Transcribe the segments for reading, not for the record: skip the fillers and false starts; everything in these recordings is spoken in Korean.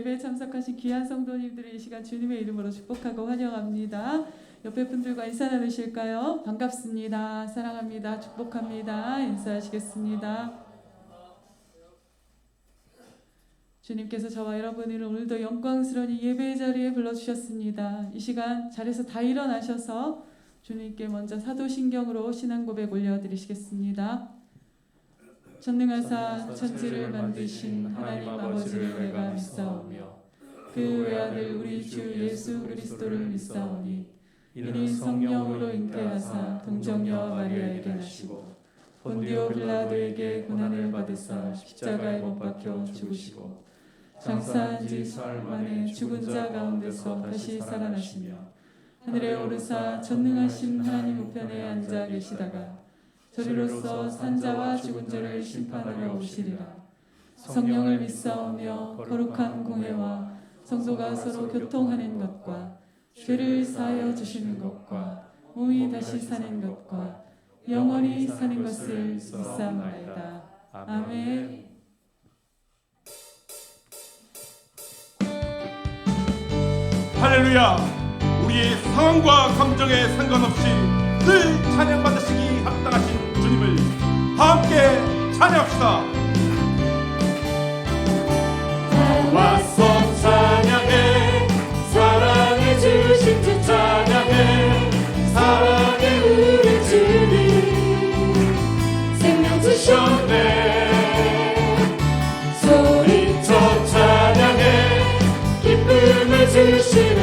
예배에 참석하신 귀한 성도님들을 이 시간 주님의 이름으로 축복하고 환영합니다. 옆에 분들과 인사 나누실까요? 반갑습니다. 사랑합니다. 축복합니다. 인사하시겠습니다. 주님께서 저와 여러분을 오늘도 영광스러운 이 예배의 자리에 불러주셨습니다. 이 시간 자리에서 다 일어나셔서 주님께 먼저 사도신경으로 신앙 고백 올려드리시겠습니다. 전능하사 천지를 만드신 하나님 아버지를 내가 믿사오며 그 외아들 우리 주 예수 그리스도를 믿사오니 이는 성령으로 잉태하사 동정녀 마리아에게 나시고 본디오 빌라도에게 고난을 받으사 십자가에 못 박혀 죽으시고 장사한 지 사흘 만에 죽은 자 가운데서 다시 살아나시며 하늘에 오르사 전능하신 하나님 우편에 앉아 계시다가 저리로서 산자와 죽은 자를 심판하러 오시리라. 성령을 믿사오며 거룩한 공회와 성도가 서로 교통하는 것과 죄를 사하여 주시는 것과 몸이 다시 사는 것과 영원히 사는 것을 믿사옵나이다. 아멘. 할렐루야. 우리의 상황과 감정에 상관없이 늘 찬양받으시기 합당하신 주님을 함께 찬양합시다. 나와서 찬양해 사랑해 주신 주 찬양해 사랑해 우리 주님 생명 주셨네 소리쳐 찬양해 기쁨을 주시는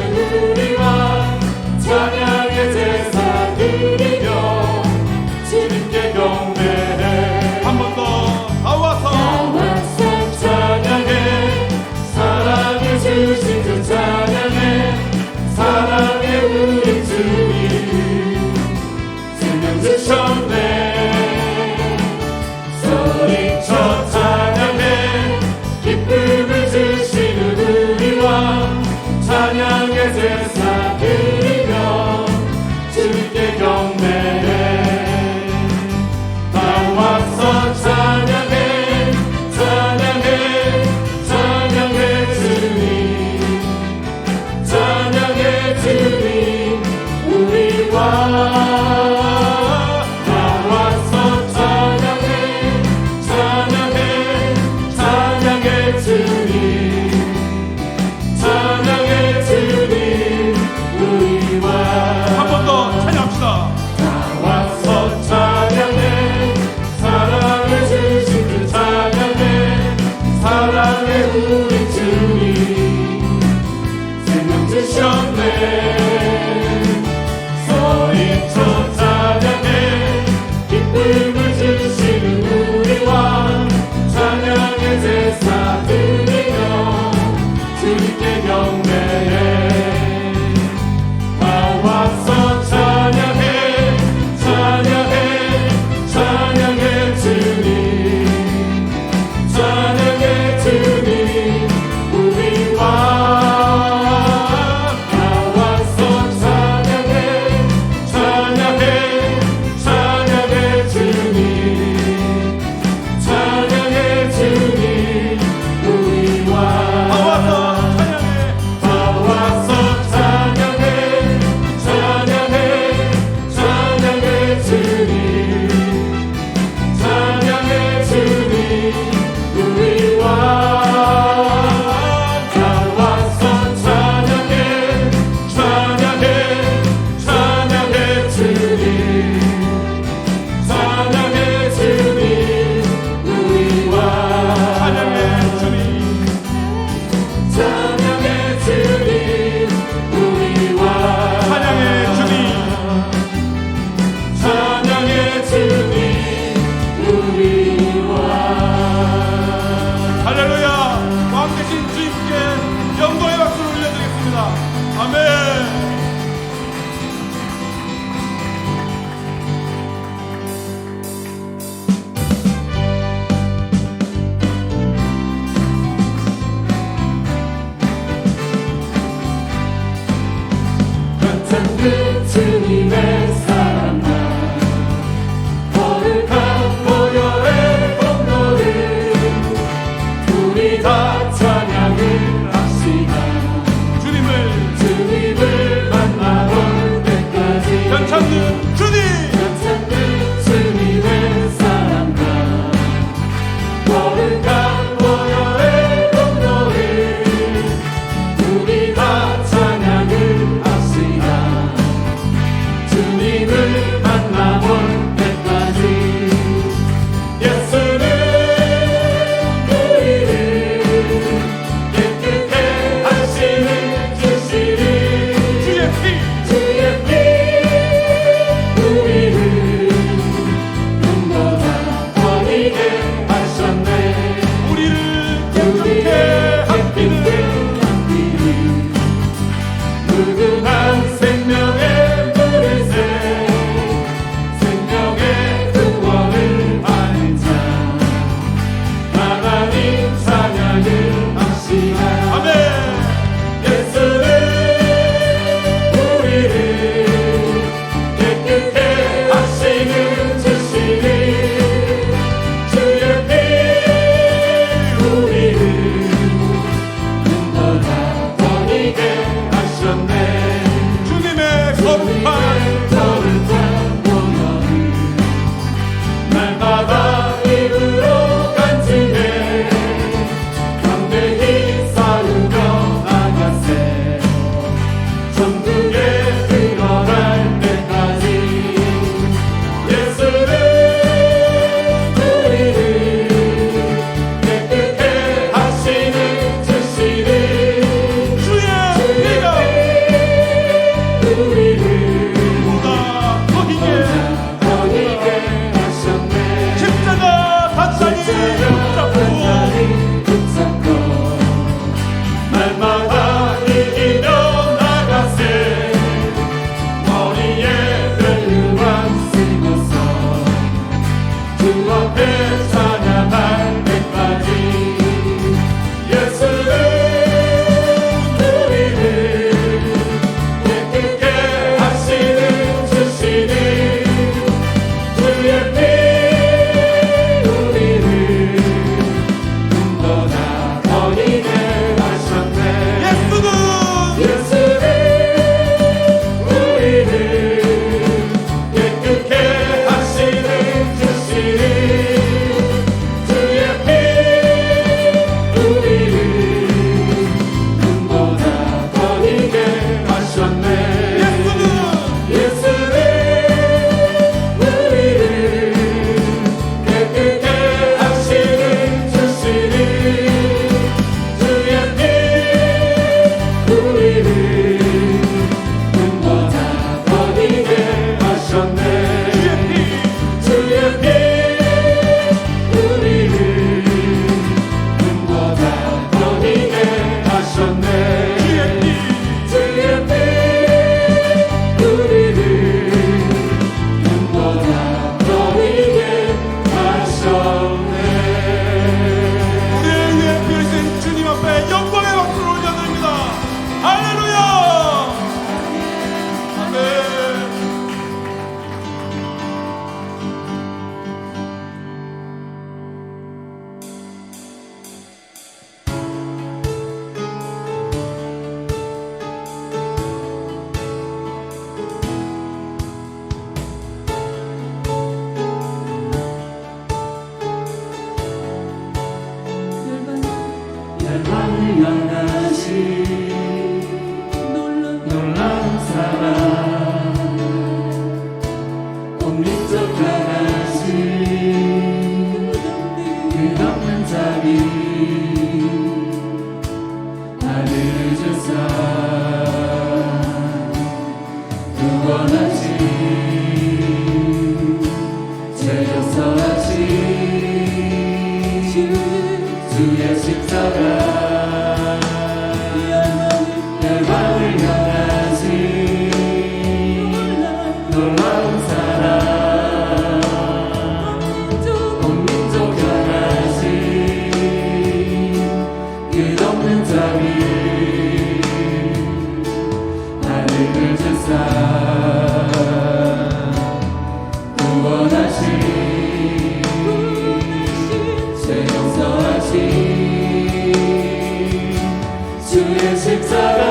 우리 왕 찬양의 제사 드리며 주님께 경배해 한 번 더 나와서 찬양해 사랑해 주신 주 찬양해 사랑해 우리 주님 생명 주셨네 소리쳐 찬양해 기쁨을 주시는 우리 왕 찬양의 제사 드리며 주님께 경배해 나와서 찬양해 찬양해 찬양해 주님 찬양해 주님 우리 왕 나와서 찬양해 찬양해 찬양해 주님 찬양해 주님 우리 왕 한 번 더 찬양합시다. 나와서 찬양해 사랑해 주신 주 찬양해 사랑해 우리 주님 생명 주셨네 소리쳐 찬양해 기쁨을 주시는 우리 왕 찬양의 제사 드리며 주님께 경배해 나와서 찬양해 찬양해 찬양해 주님 찬양해 주님 우리 왕 나와서 찬양해 찬양해 찬양해 주님 찬양해 주님 우리 왕 나와서 나와서 찬양해 찬양해 찬양해 주님 찬양해 주님 우리 왕 나와서 찬양해 찬양해 찬양해 주님 찬양해 주님 우리 왕 찬양해 주님 찬양해 주님 우리 왕 찬양해 주님 찬양해 주님 우리 왕 할렐루야. 왕 되신 주님께 영광의 박수를 올려드리겠습니다. 아멘. 같은 그 주님의 사랑과 거룩한 보혈의 공로를 우리 다 찬양을 합시다. 십자가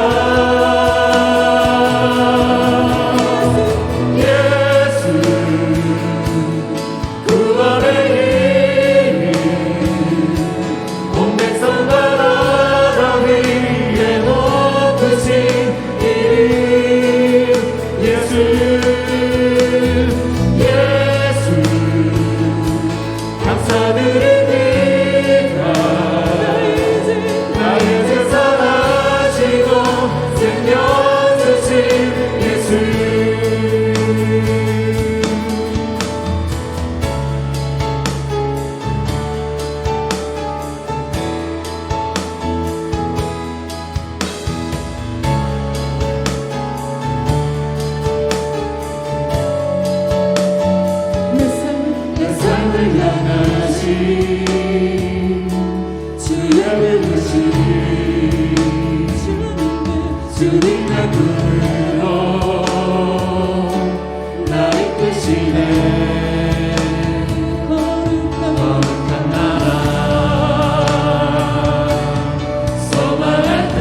예수 구원의 이름 온 백성과 나라 위에 높으신 이름 예수 예수 감사드립니다 나의 죄 사하시고 생명 주신 예수 내 삶을 향하신 주의 부르심 주님의 불로 나 이끄시네 거룩한 나라 소망할 때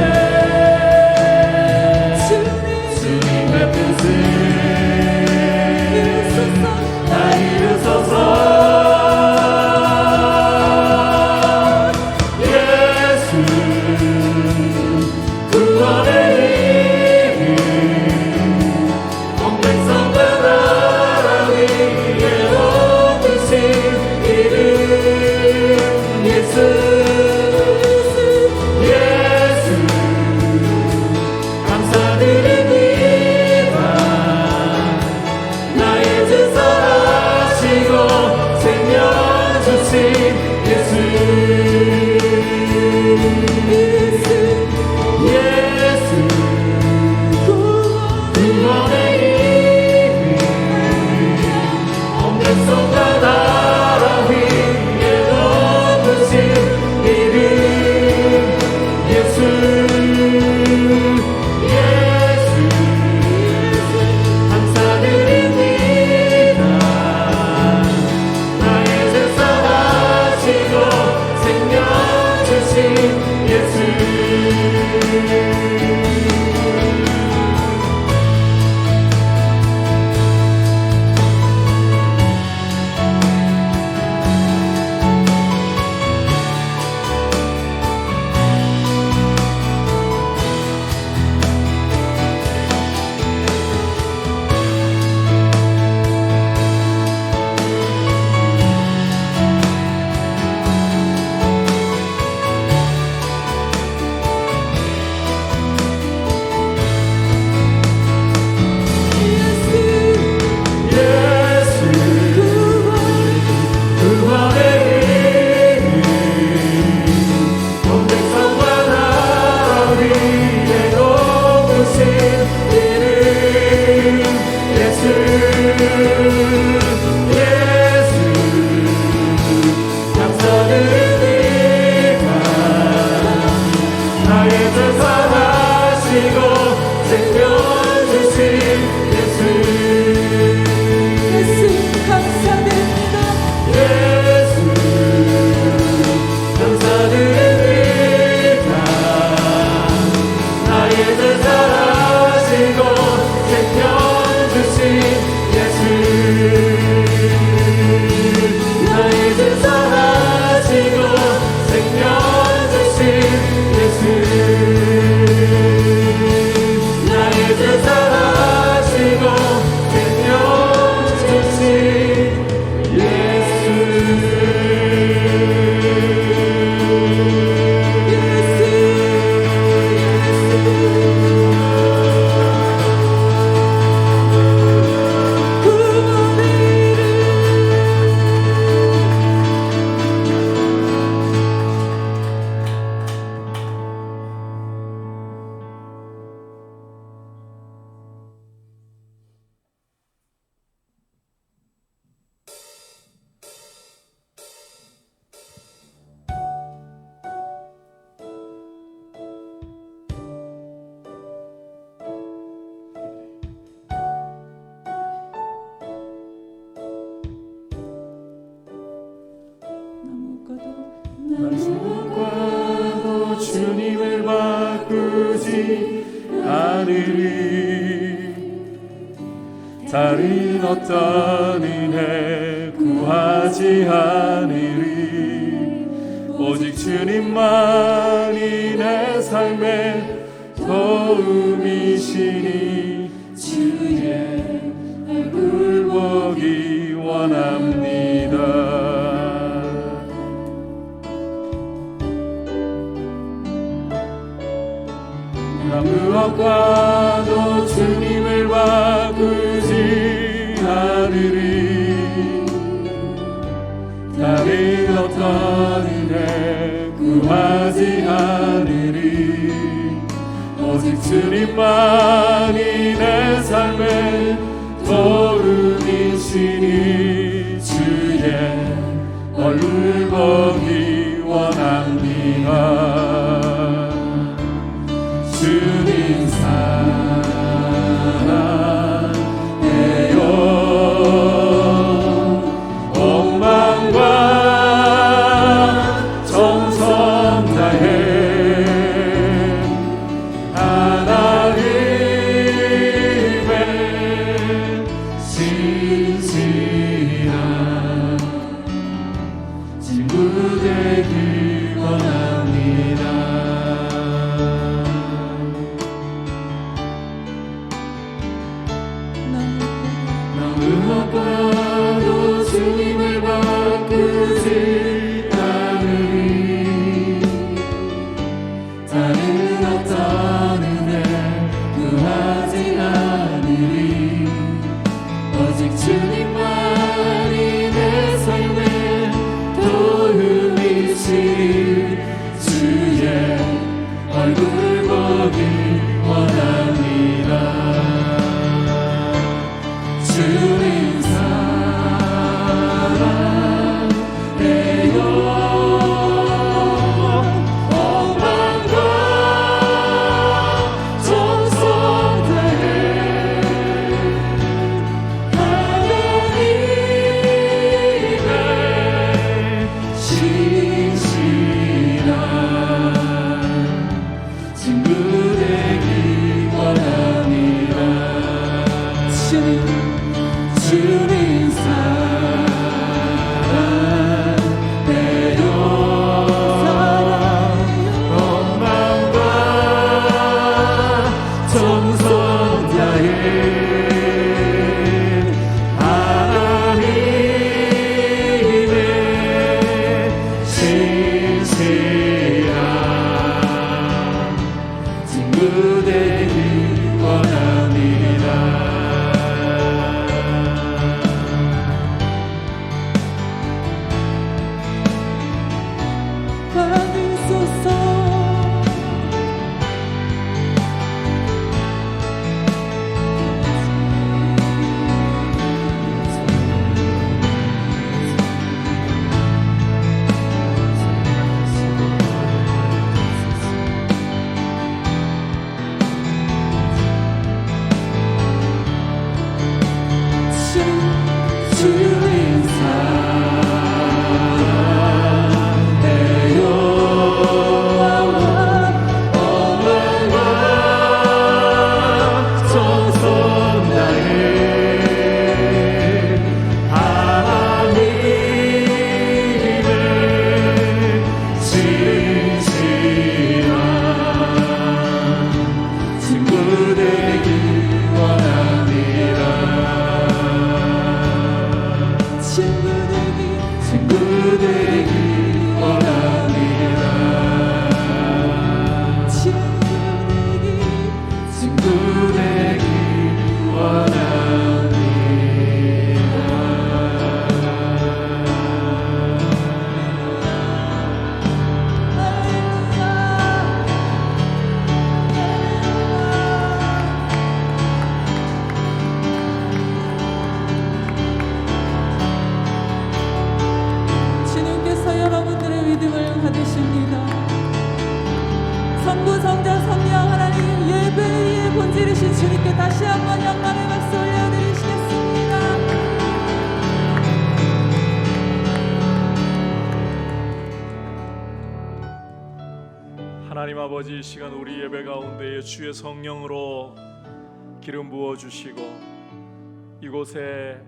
주님의 뜻을 다 이루소서 예수 구원의 이름 온 백성과 나라 위에 높으신 이름 예수 예수 감사드립니다 나의 죄 사하시고 생명 주신 예수 예수 구원의 이름 온 백성과 나라 위에 높으신 이름 예수 예수 감사드립니다 나의 죄 사하시고 생명 주신 예수 예수 구원의 이름 온 백성과 나라 위에 높으신 이름 예수 예수 감사드립니다 나의 죄 사하시고 생명 주신 예수 예수 감사드립니다. 예수 감사드립니다 나의 죄 사하시고 생명 주신 예수 나의 죄 사하시고 생명 주신 예수 나의 죄 사하시고 생명 주신 예수 나무과도 주님을 바꾸지 않으리. 다른 어떤 은혜 구하지 않으리. 오직 주님만이 내 삶의 도움이시니 주의 얼굴 보기 원합니다. 무엇과도 주님을 바꾸지 않으리. 다른 어떤 은혜 구하지 않으리. 오직 주님만이 내 삶의 도움이시니 주의 얼굴 보기 원합니다. 주님 사랑해요. 온 마음과 정성 다해 하나님의 신실한 친구 되길 원합니다. 무엇과도 주님을 바꾸지 않으리. 다른 어떤 은혜 구하지 않으리. 오직 주님만이 내 삶의 도움이시니 주의 얼굴 보기 원합니다. 주님 사랑해요. 온 마음과 정성 다해 하나님의 신실한 친구 되기 원합니다. 주님 사랑해요. 온 마음과 정성 다해 하나님의 신실한 친구 되기 원합니다. 주님 사랑해요. 온 마음과 정성 다해 하나님의 신실한 친구 되기 원합니다. 친구 되기 원합니다. 친구 되기 원합니다. 주님께서 여러분들의 믿음을 받으십니다. 성부, 성자, 성령 하나님 예배의 본질이신 주님께 다시 한번 영광의 박수 올려드리시겠습니다. 하나님 아버지, 이 시간 우리 예배 가운데에 주의 성령으로 기름 부어 주시고 이곳에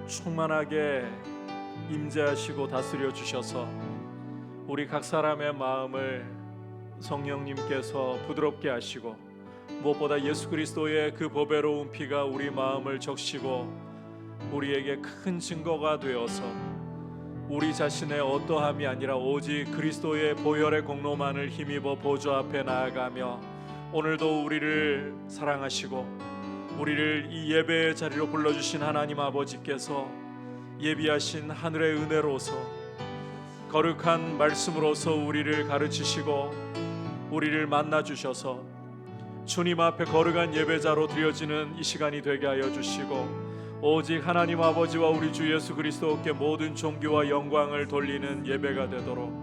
충만하게 임재하시고 다스려 주셔서 우리 각 사람의 마음을 성령님께서 부드럽게 하시고 무엇보다 예수 그리스도의 그 보배로운 피가 우리 마음을 적시고 우리에게 큰 증거가 되어서 우리 자신의 어떠함이 아니라 오직 그리스도의 보혈의 공로만을 힘입어 보좌 앞에 나아가며 오늘도 우리를 사랑하시고 우리를 이 예배의 자리로 불러주신 하나님 아버지께서 예비하신 하늘의 은혜로서 거룩한 말씀으로서 우리를 가르치시고 우리를 만나주셔서 주님 앞에 거룩한 예배자로 드려지는 이 시간이 되게 하여 주시고 오직 하나님 아버지와 우리 주 예수 그리스도께 모든 존귀와 영광을 돌리는 예배가 되도록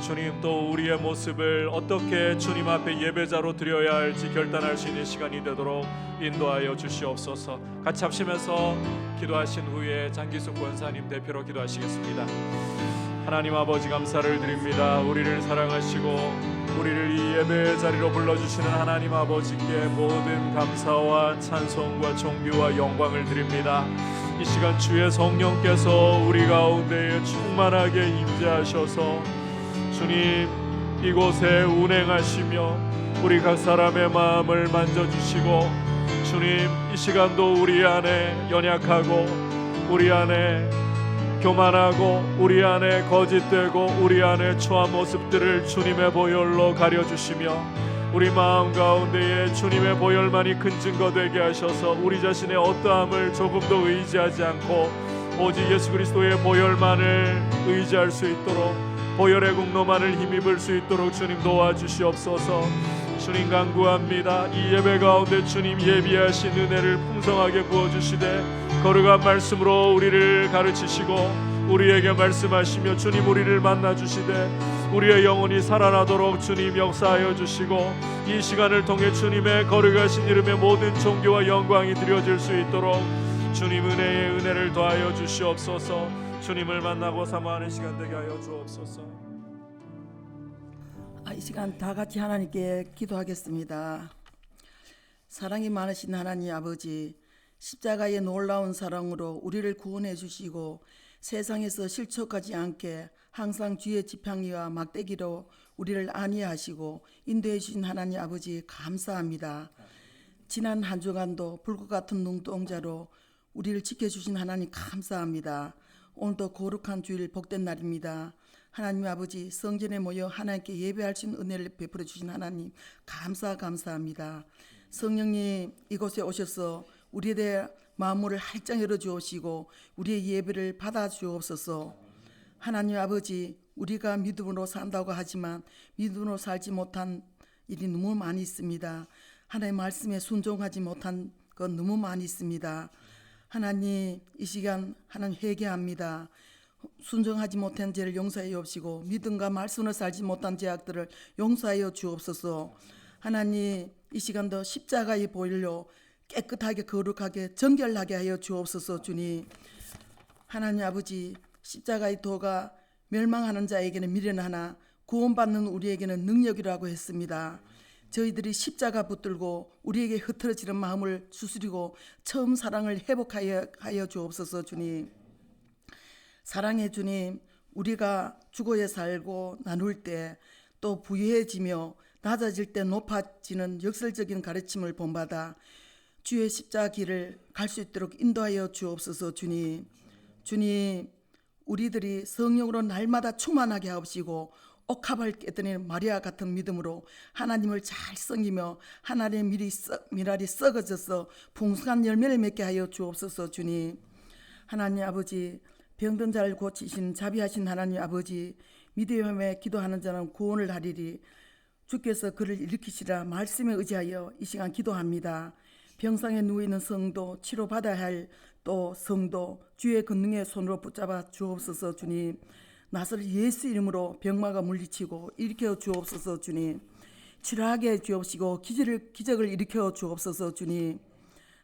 주님, 또 우리의 모습을 어떻게 주님 앞에 예배자로 드려야 할지 결단할 수 있는 시간이 되도록 인도하여 주시옵소서. 같이 합심해서 기도하신 후에 장기숙 권사님 대표로 기도하시겠습니다. 하나님 아버지, 감사를 드립니다. 우리를 사랑하시고 우리를 이 예배의 자리로 불러주시는 하나님 아버지께 모든 감사와 찬송과 존귀와 영광을 드립니다. 이 시간 주의 성령께서 우리 가운데에 충만하게 임재하셔서 주님, 이곳에 운행하시며 우리 각 사람의 마음을 만져주시고 주님, 이 시간도 우리 안에 연약하고 우리 안에 교만하고 우리 안에 거짓되고 우리 안에 초한 모습들을 주님의 보혈로 가려주시며 우리 마음 가운데에 주님의 보혈만이 큰 증거 되게 하셔서 우리 자신의 어떠함을 조금도 의지하지 않고 오직 예수 그리스도의 보혈만을 의지할 수 있도록 보혈의 공로만을 힘입을 수 있도록 주님 도와주시옵소서. 주님 간구합니다. 이 예배 가운데 주님 예비하신 은혜를 풍성하게 부어주시되 거룩한 말씀으로 우리를 가르치시고 우리에게 말씀하시며 주님 우리를 만나주시되 우리의 영혼이 살아나도록 주님 역사하여 주시고 이 시간을 통해 주님의 거룩하신 이름의 모든 존귀와 영광이 드려질 수 있도록 주님 은혜의 은혜를 더하여 주시옵소서. 주님을 만나고 사모하는 시간 되게 하여 주옵소서. 이 시간 다 같이 하나님께 기도하겠습니다. 사랑이 많으신 하나님 아버지, 십자가의 놀라운 사랑으로 우리를 구원해 주시고 세상에서 실족하지 않게 항상 주의 지팡이와 막대기로 우리를 안위하시고 인도해 주신 하나님 아버지 감사합니다. 지난 한 주간도 불꽃 같은 눈동자로 우리를 지켜주신 하나님 감사합니다. 오늘도 거룩한 주일 복된 날입니다. 하나님 아버지, 성전에 모여 하나님께 예배할 수 있는 은혜를 베풀어 주신 하나님 감사합니다. 성령님, 이곳에 오셔서 우리에 대해 마음을 활짝 열어 주옵시고 우리의 예배를 받아 주옵소서. 하나님 아버지, 우리가 믿음으로 산다고 하지만 믿음으로 살지 못한 일이 너무 많이 있습니다. 하나님의 말씀에 순종하지 못한 건 너무 많이 있습니다. 하나님, 이 시간 하나님 회개합니다. 순종하지 못한 죄를 용서해 주옵시고 믿음과 말씀을 살지 못한 죄악들을 용서하여 주옵소서. 하나님, 이 시간도 십자가의 보혈로 깨끗하게 거룩하게 정결하게 하여 주옵소서. 주님, 하나님 아버지, 십자가의 도가 멸망하는 자에게는 미련하나 구원받는 우리에게는 능력이라고 했습니다. 저희들이 십자가 붙들고 우리에게 흐트러지는 마음을 추스리고 처음 사랑을 회복하여 주옵소서. 주님, 사랑의 주님, 우리가 죽어야 살고 나눌 때 또 부유해지며 낮아질 때 높아지는 역설적인 가르침을 본받아 주의 십자가 길을 갈 수 있도록 인도하여 주옵소서. 주님, 우리들이 성령으로 날마다 충만하게 하옵시고 옥합을 깨뜨리는 마리아 같은 믿음으로 하나님을 잘 섬기며 하나님의 미랄이 썩어져서 풍성한 열매를 맺게 하여 주옵소서. 주님, 하나님 아버지, 병든 자를 고치신 자비하신 하나님 아버지, 믿음에 기도하는 자는 구원을 하리리. 주께서 그를 일으키시라 말씀에 의지하여 이 시간 기도합니다. 병상에 누워있는 성도, 치료받아야 할 또 성도 주의 권능의 손으로 붙잡아 주옵소서. 주님, 나사렛 예수 이름으로 병마가 물리치고 일으켜 주옵소서. 주님, 치료하게 해 주옵시고 기적을 일으켜 주옵소서. 주님,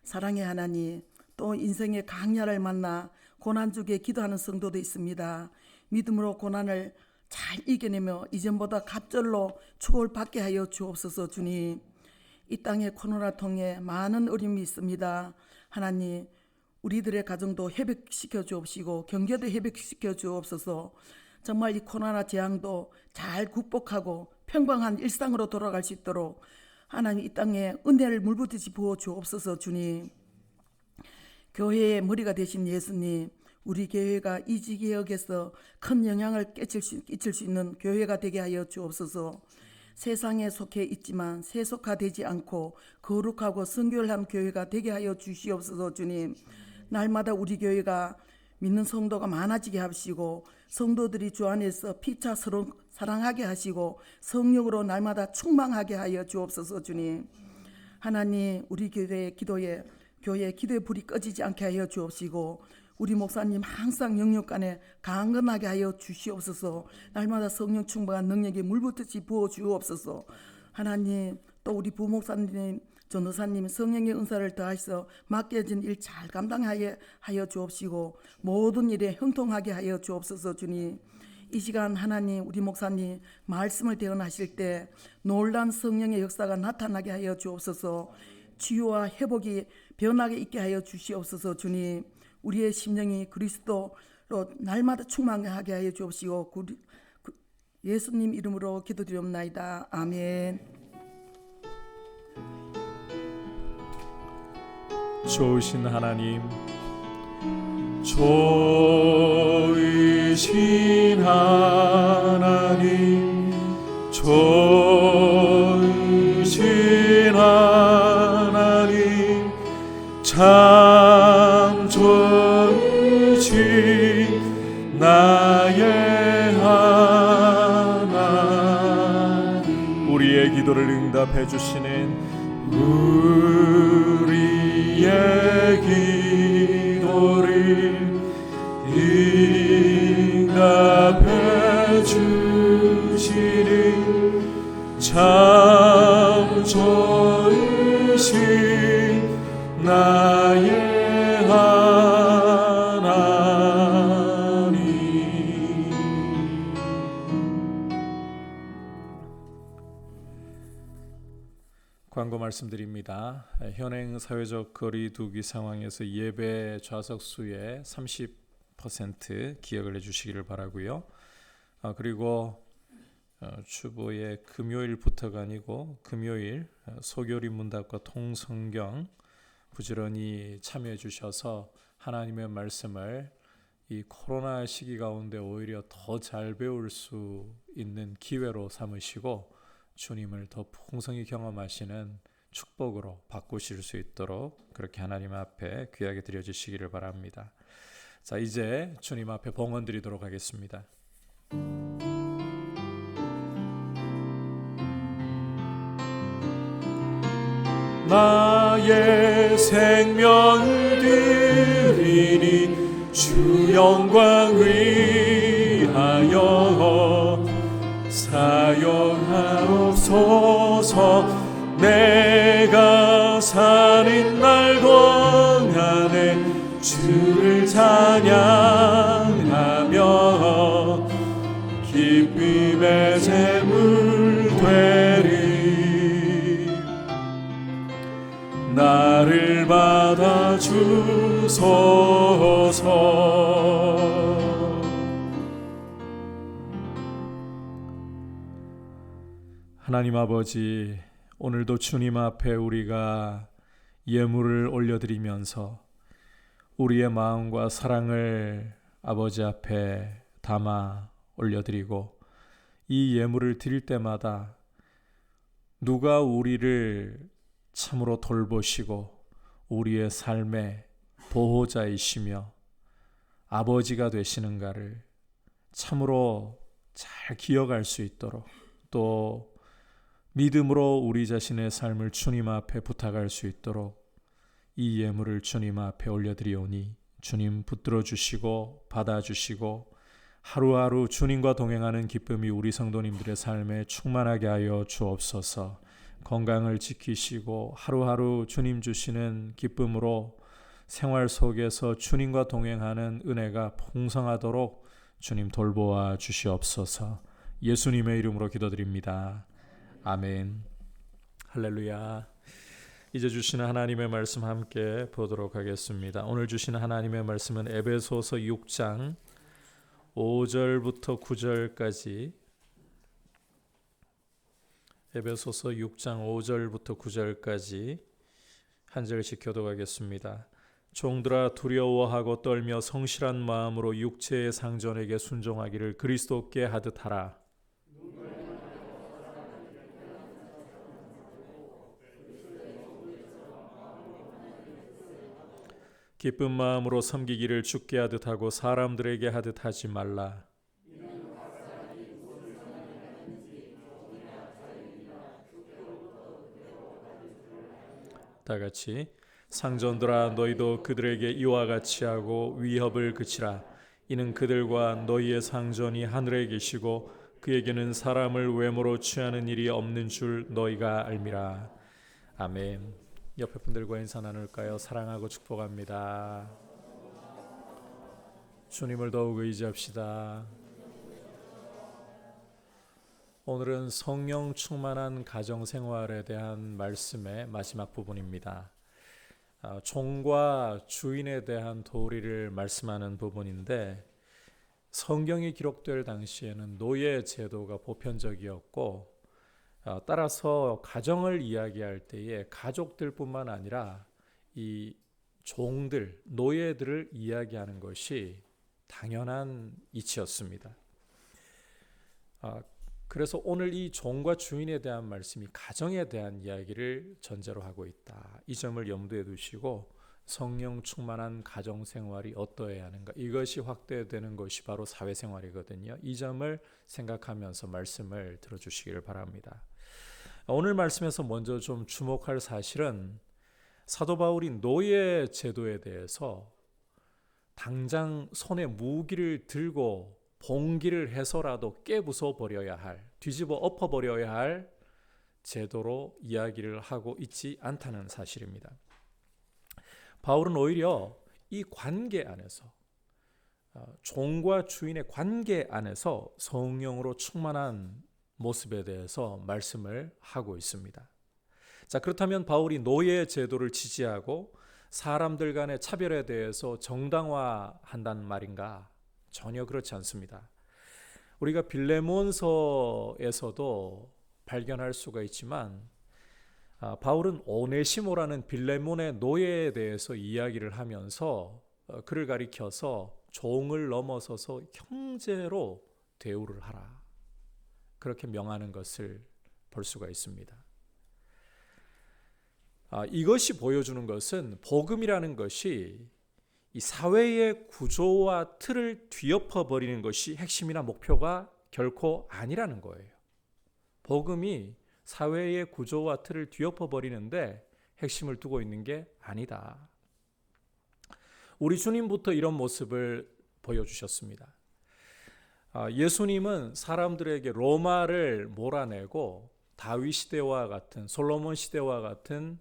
사랑의 하나님, 또 인생의 강야를 만나 고난 중에 기도하는 성도도 있습니다. 믿음으로 고난을 잘 이겨내며 이전보다 갑절로 축복을 받게 하여 주옵소서. 주님, 이 땅에 코로나 통해 많은 어려움이 있습니다. 하나님, 우리들의 가정도 회복시켜 주옵시고 경제도 회복시켜 주옵소서. 정말 이 코로나 재앙도 잘 극복하고 평범한 일상으로 돌아갈 수 있도록 하나님 이 땅에 은혜를 물붓듯이 부어 주옵소서. 주님, 교회의 머리가 되신 예수님, 우리 교회가 이 지역에서 큰 영향을 끼칠 수 있는 교회가 되게 하여 주옵소서. 세상에 속해 있지만 세속화되지 않고 거룩하고 순결한 교회가 되게 하여 주시옵소서. 주님, 날마다 우리 교회가 믿는 성도가 많아지게 하시고 성도들이 주 안에서 피차 사랑하게 하시고 성령으로 날마다 충만하게 하여 주옵소서. 주님, 하나님, 우리 교회의 기도에 기도의 불이 꺼지지 않게 하여 주옵시고 우리 목사님 항상 영육간에 강건하게 하여 주시옵소서. 날마다 성령 충만한 능력이 물붓듯이 부어 주옵소서. 하나님, 또 우리 부목사님, 전도사님 성령의 은사를 더하셔서 맡겨진 일 잘 감당하게 하여 주옵시고 모든 일에 형통하게 하여 주옵소서. 주님, 이 시간 하나님, 우리 목사님 말씀을 대언하실 때 놀란 성령의 역사가 나타나게 하여 주옵소서. 치유와 회복이 변하게 있게 하여 주시옵소서. 주님, 우리의 심령이 그리스도로 날마다 충만하게 하여 주옵시고 예수님 이름으로 기도드리옵나이다. 아멘. 좋으신 하나님, 좋으신 하나님, 좋으신 하나님, 참 좋으신 나의 하나님. 우리의 기도를 응답해 주시는 우리의 기도를 응답해 주시는 참 좋으신 나의 하나님. 광고 말씀드립니다. 현행 사회적 거리 두기 상황에서 예배 좌석 수의 30% 기억을 해주시기를 바라고요. 그리고 주보의 금요일부터가 아니고 금요일 소교리 문답과 통성경 부지런히 참여해 주셔서 하나님의 말씀을 이 코로나 시기 가운데 오히려 더 잘 배울 수 있는 기회로 삼으시고 주님을 더 풍성히 경험하시는 축복으로 바꾸실 수 있도록 그렇게 하나님 앞에 귀하게 드려주시기를 바랍니다. 자, 이제 주님 앞에 봉헌 드리도록 하겠습니다. 나의 생명을 드리니 주 영광 위하여 사용하옵소서. 내가 사는 날 동안에 주를 찬양하며 기쁨의 제물 되리. 나를 받아 주소서. 하나님 아버지, 오늘도 주님 앞에 우리가 예물을 올려드리면서 우리의 마음과 사랑을 아버지 앞에 담아 올려드리고 이 예물을 드릴 때마다 누가 우리를 참으로 돌보시고 우리의 삶의 보호자이시며 아버지가 되시는가를 참으로 잘 기억할 수 있도록 또 믿음으로 우리 자신의 삶을 주님 앞에 부탁할 수 있도록 이 예물을 주님 앞에 올려드리오니 주님 붙들어 주시고 받아주시고 하루하루 주님과 동행하는 기쁨이 우리 성도님들의 삶에 충만하게 하여 주옵소서. 건강을 지키시고 하루하루 주님 주시는 기쁨으로 생활 속에서 주님과 동행하는 은혜가 풍성하도록 주님 돌보아 주시옵소서. 예수님의 이름으로 기도드립니다. 아멘. 할렐루야. 이제 주시는 하나님의 말씀 함께 보도록 하겠습니다. 오늘 주시는 하나님의 말씀은 에베소서 6장 5절부터 9절까지, 에베소서 6장 5절부터 9절까지 한 절씩 교독하겠습니다. 종들아 두려워하고 떨며 성실한 마음으로 육체의 상전에게 순종하기를 그리스도께 하듯 하라. 기쁜 마음으로 섬기기를 주께 하듯 하고 사람들에게 하듯 하지 말라. 다 같이 상전들아 너희도 그들에게 이와 같이 하고 위협을 그치라. 이는 그들과 너희의 상전이 하늘에 계시고 그에게는 사람을 외모로 취하는 일이 없는 줄 너희가 알미라. 아멘. 옆에 분들과 인사 나눌까요? 사랑하고 축복합니다. 주님을 더욱 의지합시다. 오늘은 성령 충만한 가정생활에 대한 말씀의 마지막 부분입니다. 종과 주인에 대한 도리를 말씀하는 부분인데, 성경이 기록될 당시에는 노예 제도가 보편적이었고, 따라서 가정을 이야기할 때에 가족들뿐만 아니라 이 종들, 노예들을 이야기하는 것이 당연한 이치였습니다. 그래서 오늘 이 종과 주인에 대한 말씀이 가정에 대한 이야기를 전제로 하고 있다. 이 점을 염두에 두시고 성령 충만한 가정생활이 어떠해야 하는가, 이것이 확대되는 것이 바로 사회생활이거든요. 이 점을 생각하면서 말씀을 들어주시기를 바랍니다. 오늘 말씀에서 먼저 좀 주목할 사실은 사도 바울이 노예 제도에 대해서 당장 손에 무기를 들고 봉기를 해서라도 깨부숴 버려야 할, 뒤집어 엎어 버려야 할 제도로 이야기를 하고 있지 않다는 사실입니다. 바울은 오히려 이 관계 안에서, 종과 주인의 관계 안에서 성령으로 충만한 모습에 대해서 말씀을 하고 있습니다. 자, 그렇다면 바울이 노예 제도를 지지하고 사람들 간의 차별에 대해서 정당화한다는 말인가? 전혀 그렇지 않습니다. 우리가 빌레몬서에서도 발견할 수가 있지만, 바울은 오네시모라는 빌레몬의 노예에 대해서 이야기를 하면서 그를 가리켜서 종을 넘어서서 형제로 대우를 하라, 그렇게 명하는 것을 볼 수가 있습니다. 이것이 보여주는 것은 복음이라는 것이 이 사회의 구조와 틀을 뒤엎어 버리는 것이 핵심이나 목표가 결코 아니라는 거예요. 복음이 사회의 구조와 틀을 뒤엎어 버리는데 핵심을 두고 있는 게 아니다. 우리 주님부터 이런 모습을 보여주셨습니다. 예수님은 사람들에게 로마를 몰아내고 다윗 시대와 같은, 솔로몬 시대와 같은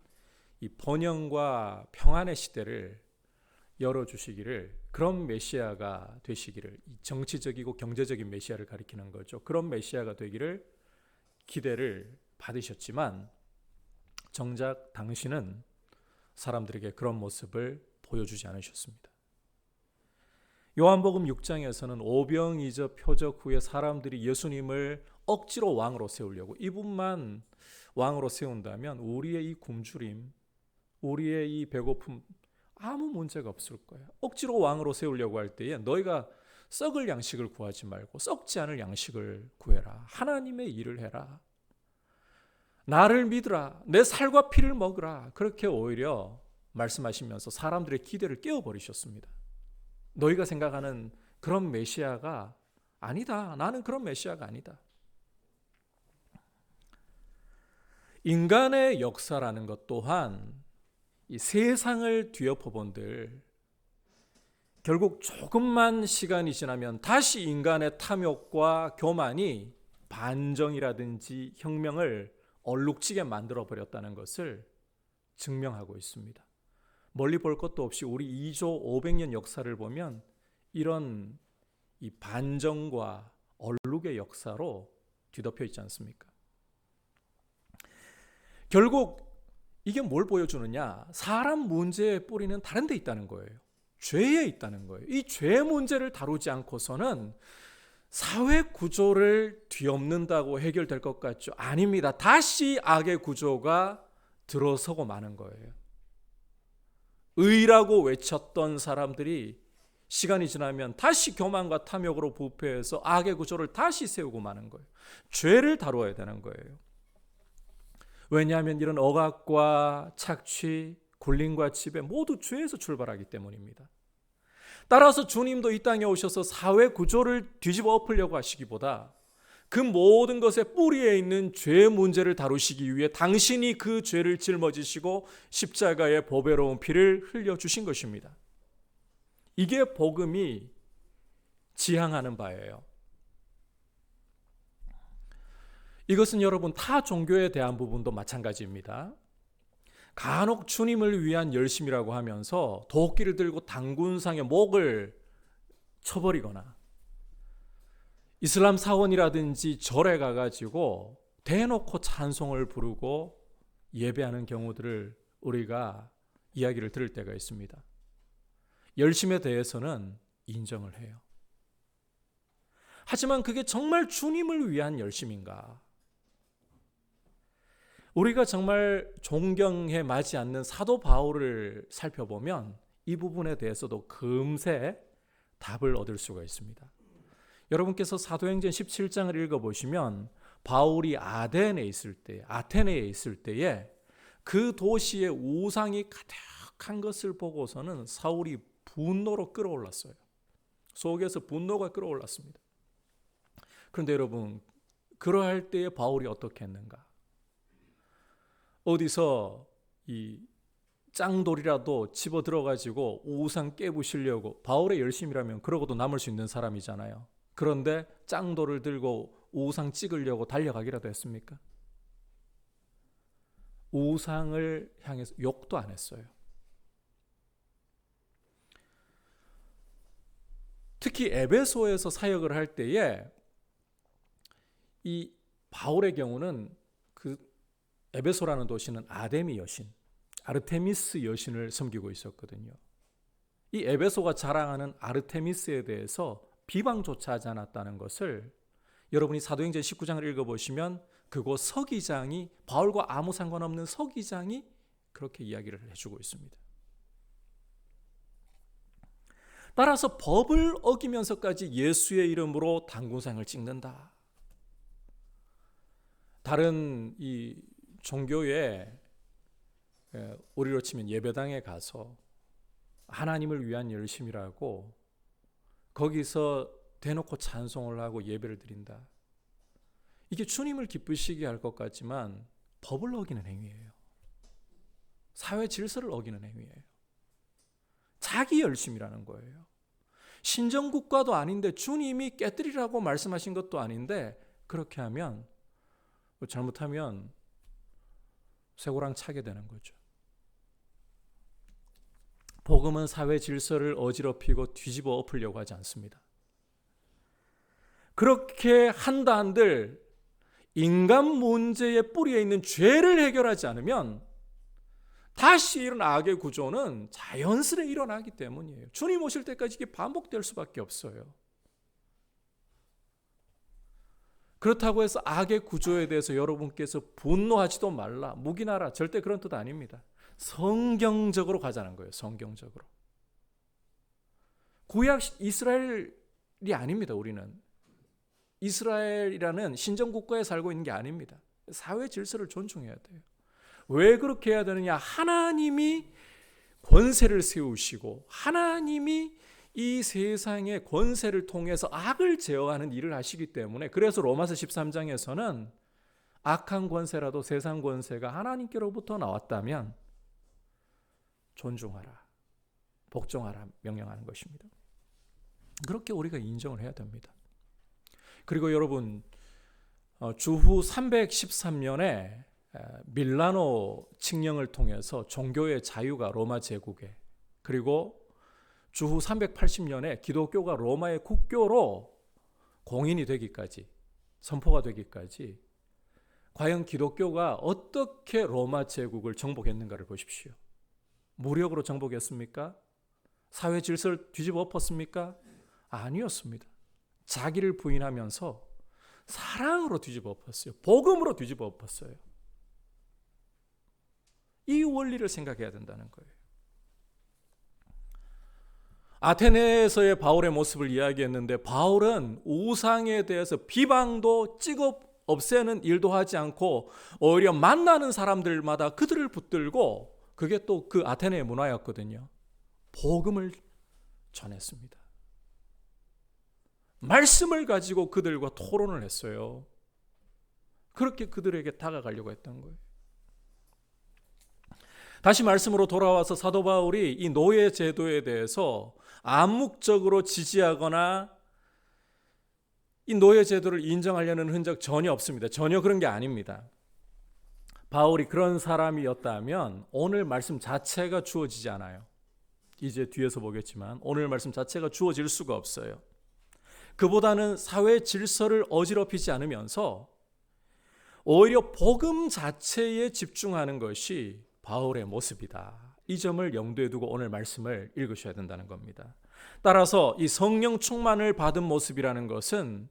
이 번영과 평안의 시대를 열어주시기를, 그런 메시아가 되시기를, 정치적이고 경제적인 메시아를 가리키는 거죠. 그런 메시아가 되기를 기대를 받으셨지만 정작 당신은 사람들에게 그런 모습을 보여주지 않으셨습니다. 요한복음 6장에서는 오병이적 표적 후에 사람들이 예수님을 억지로 왕으로 세우려고, 이분만 왕으로 세운다면 우리의 이 굶주림, 우리의 이 배고픔 아무 문제가 없을 거야. 억지로 왕으로 세우려고 할 때에 너희가 썩을 양식을 구하지 말고 썩지 않을 양식을 구해라. 하나님의 일을 해라. 나를 믿으라. 내 살과 피를 먹으라. 그렇게 오히려 말씀하시면서 사람들의 기대를 깨워버리셨습니다. 너희가 생각하는 그런 메시아가 아니다. 나는 그런 메시아가 아니다. 인간의 역사라는 것 또한 이 세상을 뒤엎어본들 결국 조금만 시간이 지나면 다시 인간의 탐욕과 교만이 반정이라든지 혁명을 얼룩지게 만들어버렸다는 것을 증명하고 있습니다. 멀리 볼 것도 없이 우리 2조 500년 역사를 보면 이런 이 반정과 얼룩의 역사로 뒤덮여 있지 않습니까? 결국 이게 뭘 보여주느냐? 사람 문제의 뿌리는 다른 데 있다는 거예요. 죄에 있다는 거예요. 이 죄 문제를 다루지 않고서는 사회 구조를 뒤엎는다고 해결될 것 같죠? 아닙니다. 다시 악의 구조가 들어서고 마는 거예요. 의라고 외쳤던 사람들이 시간이 지나면 다시 교만과 탐욕으로 부패해서 악의 구조를 다시 세우고 마는 거예요. 죄를 다루어야 되는 거예요. 왜냐하면 이런 억압과 착취, 굴림과 지배 모두 죄에서 출발하기 때문입니다. 따라서 주님도 이 땅에 오셔서 사회 구조를 뒤집어 엎으려고 하시기보다 그 모든 것의 뿌리에 있는 죄 문제를 다루시기 위해 당신이 그 죄를 짊어지시고 십자가의 보배로운 피를 흘려주신 것입니다. 이게 복음이 지향하는 바예요. 이것은 여러분 타 종교에 대한 부분도 마찬가지입니다. 간혹 주님을 위한 열심이라고 하면서 도끼를 들고 당군상의 목을 쳐버리거나 이슬람 사원이라든지 절에 가가지고 대놓고 찬송을 부르고 예배하는 경우들을 우리가 이야기를 들을 때가 있습니다. 열심에 대해서는 인정을 해요. 하지만 그게 정말 주님을 위한 열심인가? 우리가 정말 존경해 마지 않는 사도 바울을 살펴보면 이 부분에 대해서도 금세 답을 얻을 수가 있습니다. 여러분께서 사도행전 17장을 읽어보시면 바울이 아테네에 있을 때에 그 도시의 우상이 가득한 것을 보고서는 사울이 분노로 끌어올랐어요. 속에서 분노가 끌어올랐습니다. 그런데 여러분, 그러할 때에 바울이 어떻게 했는가? 어디서 이 짱돌이라도 집어 들어가지고 우상 깨부시려고, 바울의 열심이라면 그러고도 남을 수 있는 사람이잖아요. 그런데 짱돌을 들고 우상 찍으려고 달려가기라도 했습니까? 우상을 향해서 욕도 안 했어요. 특히 에베소에서 사역을 할 때에 이 바울의 경우는 그 에베소라는 도시는 아데미 여신, 아르테미스 여신을 섬기고 있었거든요. 이 에베소가 자랑하는 아르테미스에 대해서 비방조차 하지 않았다는 것을 여러분이 사도행전 19장을 읽어보시면 그곳 서기장이, 바울과 아무 상관없는 서기장이 그렇게 이야기를 해주고 있습니다. 따라서 법을 어기면서까지 예수의 이름으로 당군상을 찍는다. 다른 이 종교에 우리로 치면 예배당에 가서 하나님을 위한 열심이라고 거기서 대놓고 찬송을 하고 예배를 드린다. 이게 주님을 기쁘시게 할 것 같지만 법을 어기는 행위예요. 사회 질서를 어기는 행위예요. 자기 열심이라는 거예요. 신정국가도 아닌데 주님이 깨뜨리라고 말씀하신 것도 아닌데 그렇게 하면, 잘못하면 쇠고랑 차게 되는 거죠. 복음은 사회 질서를 어지럽히고 뒤집어 엎으려고 하지 않습니다. 그렇게 한다 한들 인간 문제의 뿌리에 있는 죄를 해결하지 않으면 다시 이런 악의 구조는 자연스레 일어나기 때문이에요. 주님 오실 때까지 이게 반복될 수밖에 없어요. 그렇다고 해서 악의 구조에 대해서 여러분께서 분노하지도 말라, 묵인하라, 절대 그런 뜻 아닙니다. 성경적으로 가자는 거예요. 성경적으로. 구약 이스라엘이 아닙니다. 우리는 이스라엘이라는 신정국가에 살고 있는 게 아닙니다. 사회 질서를 존중해야 돼요. 왜 그렇게 해야 되느냐? 하나님이 권세를 세우시고 하나님이 이 세상의 권세를 통해서 악을 제어하는 일을 하시기 때문에, 그래서 로마서 13장에서는 악한 권세라도 세상 권세가 하나님께로부터 나왔다면 존중하라, 복종하라 명령하는 것입니다. 그렇게 우리가 인정을 해야 됩니다. 그리고 여러분, 주후 313년에 밀라노 칙령을 통해서 종교의 자유가 로마 제국에, 그리고 주후 380년에 기독교가 로마의 국교로 공인이 되기까지, 선포가 되기까지 과연 기독교가 어떻게 로마 제국을 정복했는가를 보십시오. 무력으로 정복했습니까? 사회 질서를 뒤집어 엎었습니까? 아니었습니다. 자기를 부인하면서 사랑으로 뒤집어 엎었어요. 복음으로 뒤집어 엎었어요. 이 원리를 생각해야 된다는 거예요. 아테네에서의 바울의 모습을 이야기했는데, 바울은 우상에 대해서 비방도 찍어 없애는 일도 하지 않고 오히려 만나는 사람들마다 그들을 붙들고, 그게 또 그 아테네의 문화였거든요. 복음을 전했습니다. 말씀을 가지고 그들과 토론을 했어요. 그렇게 그들에게 다가가려고 했던 거예요. 다시 말씀으로 돌아와서 사도 바울이 이 노예 제도에 대해서 암묵적으로 지지하거나 이 노예 제도를 인정하려는 흔적 전혀 없습니다. 전혀 그런 게 아닙니다. 바울이 그런 사람이었다면 오늘 말씀 자체가 주어지지 않아요. 이제 뒤에서 보겠지만 오늘 말씀 자체가 주어질 수가 없어요. 그보다는 사회 질서를 어지럽히지 않으면서 오히려 복음 자체에 집중하는 것이 바울의 모습이다. 이 점을 염두에 두고 오늘 말씀을 읽으셔야 된다는 겁니다. 따라서 이 성령 충만을 받은 모습이라는 것은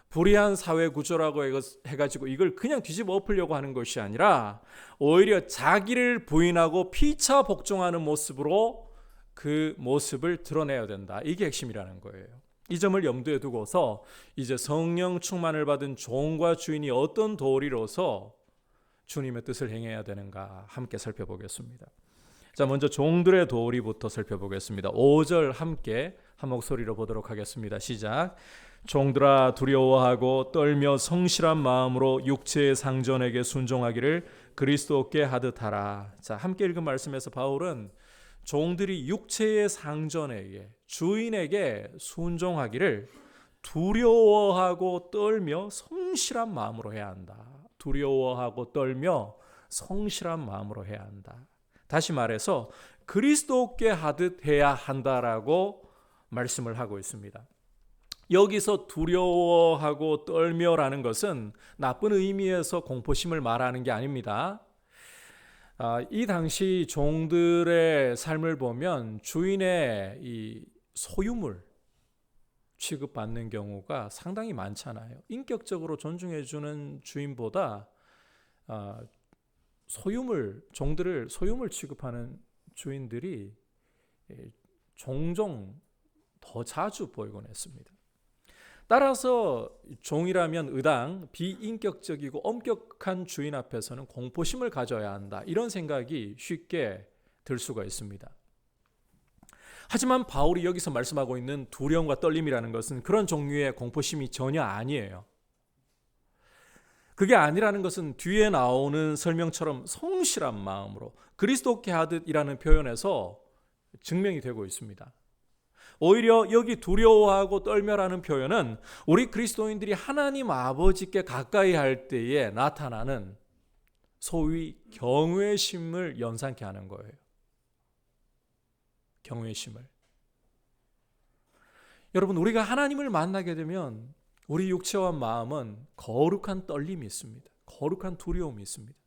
불의한 사회 구조라고 해가지고 이걸 그냥 뒤집어 엎으려고 하는 것이 아니라 오히려 자기를 부인하고 피차 복종하는 모습으로 그 모습을 드러내야 된다. 이게 핵심이라는 거예요. 이 점을 염두에 두고서 이제 성령 충만을 받은 종과 주인이 어떤 도리로서 주님의 뜻을 행해야 되는가 함께 살펴보겠습니다. 자, 먼저 종들의 도리부터 살펴보겠습니다. 5절 함께 한 목소리로 보도록 하겠습니다. 시작. 종들아 두려워하고 떨며 성실한 마음으로 육체의 상전에게 순종하기를 그리스도께 하듯 하라. 자, 함께 읽은 말씀에서 바울은 종들이 육체의 상전에게, 주인에게 순종하기를 두려워하고 떨며 성실한 마음으로 해야 한다. 두려워하고 떨며 성실한 마음으로 해야 한다. 다시 말해서 그리스도께 하듯 해야 한다라고 말씀을 하고 있습니다. 여기서 두려워하고 떨며라는 것은 나쁜 의미에서 공포심을 말하는 게 아닙니다. 이 당시 종들의 삶을 보면 주인의 이 소유물 취급받는 경우가 상당히 많잖아요. 인격적으로 존중해주는 주인보다 종들을 소유물 취급하는 주인들이 종종 더 자주 보이곤 했습니다. 따라서 종이라면 의당 비인격적이고 엄격한 주인 앞에서는 공포심을 가져야 한다. 이런 생각이 쉽게 들 수가 있습니다. 하지만 바울이 여기서 말씀하고 있는 두려움과 떨림이라는 것은 그런 종류의 공포심이 전혀 아니에요. 그게 아니라는 것은 뒤에 나오는 설명처럼 성실한 마음으로 그리스도께 하듯이라는 표현에서 증명이 되고 있습니다. 오히려 여기 두려워하고 떨며라는 표현은 우리 그리스도인들이 하나님 아버지께 가까이 할 때에 나타나는 소위 경외심을 연상케 하는 거예요. 경외심을. 여러분, 우리가 하나님을 만나게 되면 우리 육체와 마음은 거룩한 떨림이 있습니다. 거룩한 두려움이 있습니다.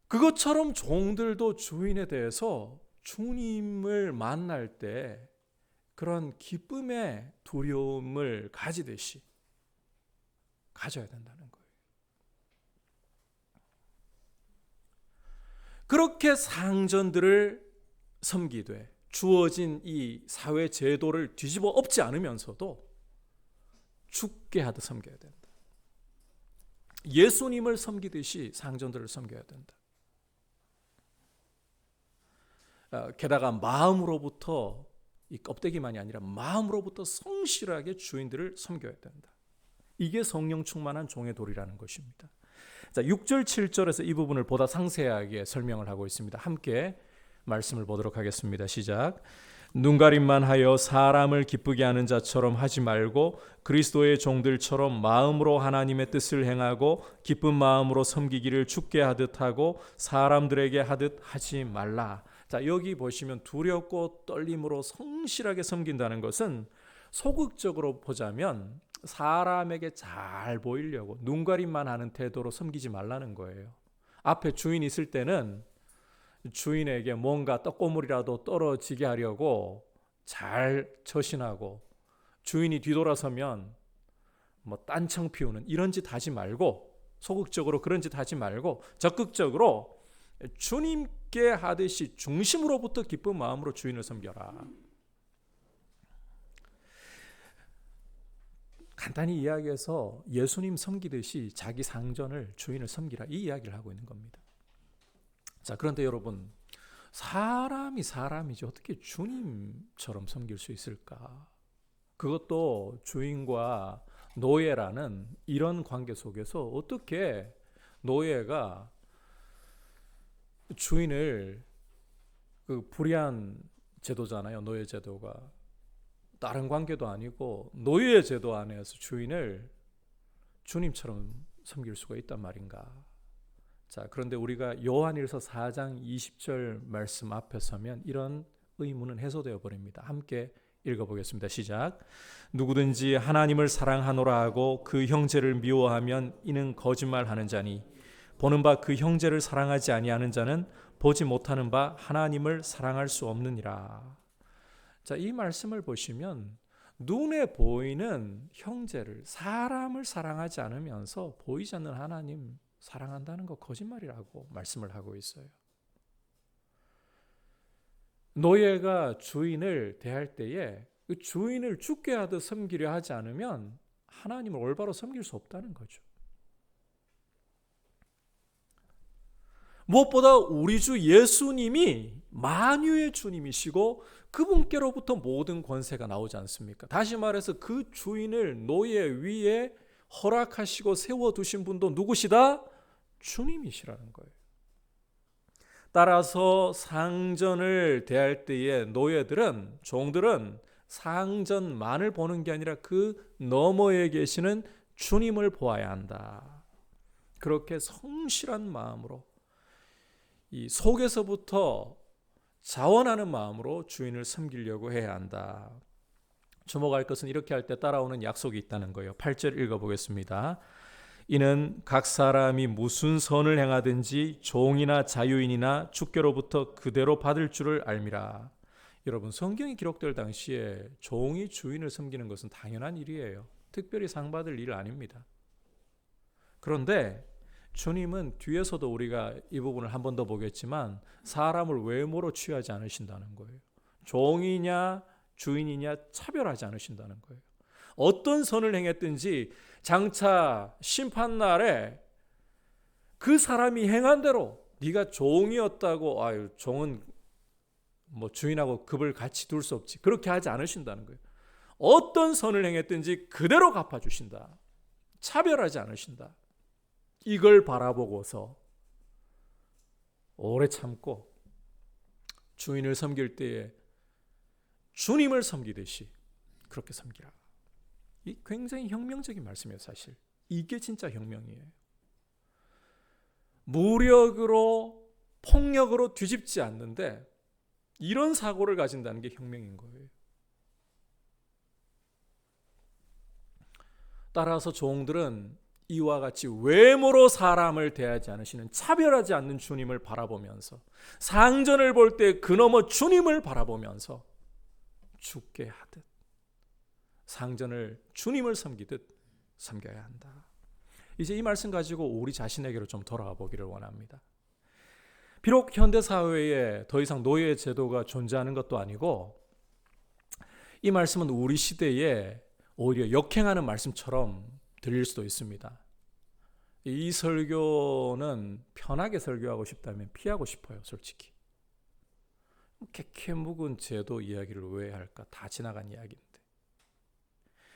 그것처럼 종들도 주인에 대해서 주님을 만날 때 그런 기쁨의 두려움을 가지듯이 가져야 된다는 거예요. 그렇게 상전들을 섬기되 주어진 이 사회 제도를 뒤집어 엎지 않으면서도 죽게 하듯 섬겨야 된다. 예수님을 섬기듯이 상전들을 섬겨야 된다. 게다가 마음으로부터, 이 껍데기만이 아니라 마음으로부터 성실하게 주인들을 섬겨야 된다. 이게 성령 충만한 종의 도리라는 것입니다. 자, 6절 7절에서 이 부분을 보다 상세하게 설명을 하고 있습니다. 함께 말씀을 보도록 하겠습니다. 시작. 눈가림만 하여 사람을 기쁘게 하는 자처럼 하지 말고 그리스도의 종들처럼 마음으로 하나님의 뜻을 행하고 기쁜 마음으로 섬기기를 주께 하듯 하고 사람들에게 하듯 하지 말라. 자, 여기 보시면 두렵고 떨림으로 성실하게 섬긴다는 것은 소극적으로 보자면 사람에게 잘 보이려고 눈가림만 하는 태도로 섬기지 말라는 거예요. 앞에 주인 있을 때는 주인에게 뭔가 떡고물이라도 떨어지게 하려고 잘 처신하고, 주인이 뒤돌아서면 뭐 딴청 피우는 이런 짓 하지 말고, 소극적으로 그런 짓 하지 말고 적극적으로 주님께 하듯이 중심으로부터 기쁜 마음으로 주인을 섬겨라. 간단히 이야기해서 예수님 섬기듯이 자기 상전을, 주인을 섬기라, 이 이야기를 하고 있는 겁니다. 자, 그런데 여러분, 사람이 사람이지 어떻게 주님처럼 섬길 수 있을까? 그것도 주인과 노예라는 이런 관계 속에서 어떻게 노예가 주인을, 그 불의한 제도잖아요. 노예 제도가 다른 관계도 아니고 노예 제도 안에서 주인을 주님처럼 섬길 수가 있단 말인가? 자, 그런데 우리가 요한일서 4장 20절 말씀 앞에 서면 이런 의문은 해소되어 버립니다. 함께 읽어보겠습니다. 시작. 누구든지 하나님을 사랑하노라 하고 그 형제를 미워하면 이는 거짓말하는 자니 보는 바 그 형제를 사랑하지 아니하는 자는 보지 못하는 바 하나님을 사랑할 수 없느니라. 자, 이 말씀을 보시면 눈에 보이는 형제를, 사람을 사랑하지 않으면서 보이지 않는 하나님 사랑한다는 거 거짓말이라고 말씀을 하고 있어요. 노예가 주인을 대할 때에 그 주인을 죽게 하듯 섬기려 하지 않으면 하나님을 올바로 섬길 수 없다는 거죠. 무엇보다 우리 주 예수님이 만유의 주님이시고 그분께로부터 모든 권세가 나오지 않습니까? 다시 말해서 그 주인을 노예 위에 허락하시고 세워두신 분도 누구시다? 주님이시라는 거예요. 따라서 상전을 대할 때에 노예들은, 종들은 상전만을 보는 게 아니라 그 너머에 계시는 주님을 보아야 한다. 그렇게 성실한 마음으로, 이 속에서부터 자원하는 마음으로 주인을 섬기려고 해야 한다. 주목할 것은 이렇게 할 때 따라오는 약속이 있다는 거예요. 8절 읽어보겠습니다. 이는 각 사람이 무슨 선을 행하든지 종이나 자유인이나 주께로부터 그대로 받을 줄을 알미라. 여러분, 성경이 기록될 당시에 종이 주인을 섬기는 것은 당연한 일이에요. 특별히 상 받을 일 아닙니다. 그런데 주님은 뒤에서도 우리가 이 부분을 한 번 더 보겠지만 사람을 외모로 취하지 않으신다는 거예요. 종이냐 주인이냐 차별하지 않으신다는 거예요. 어떤 선을 행했든지 장차 심판날에 그 사람이 행한 대로, 네가 종이었다고 아유 종은 뭐 주인하고 급을 같이 둘 수 없지, 그렇게 하지 않으신다는 거예요. 어떤 선을 행했든지 그대로 갚아주신다. 차별하지 않으신다. 이걸 바라보고서 오래 참고 주인을 섬길 때에 주님을 섬기듯이 그렇게 섬기라. 이 굉장히 혁명적인 말씀이에요. 사실 이게 진짜 혁명이에요. 무력으로, 폭력으로 뒤집지 않는데 이런 사고를 가진다는 게 혁명인 거예요. 따라서 종들은 이와 같이 외모로 사람을 대하지 않으시는, 차별하지 않는 주님을 바라보면서, 상전을 볼 때 그 너머 주님을 바라보면서 죽게 하듯 상전을 주님을 섬기듯 섬겨야 한다. 이제 이 말씀 가지고 우리 자신에게로 좀 돌아가 보기를 원합니다. 비록 현대사회에 더 이상 노예 제도가 존재하는 것도 아니고 이 말씀은 우리 시대에 오히려 역행하는 말씀처럼 들릴 수도 있습니다. 이 설교는 편하게 설교하고 싶다면 피하고 싶어요. 솔직히 캐캐묵은 제도 이야기를 왜 할까? 다 지나간 이야기인데.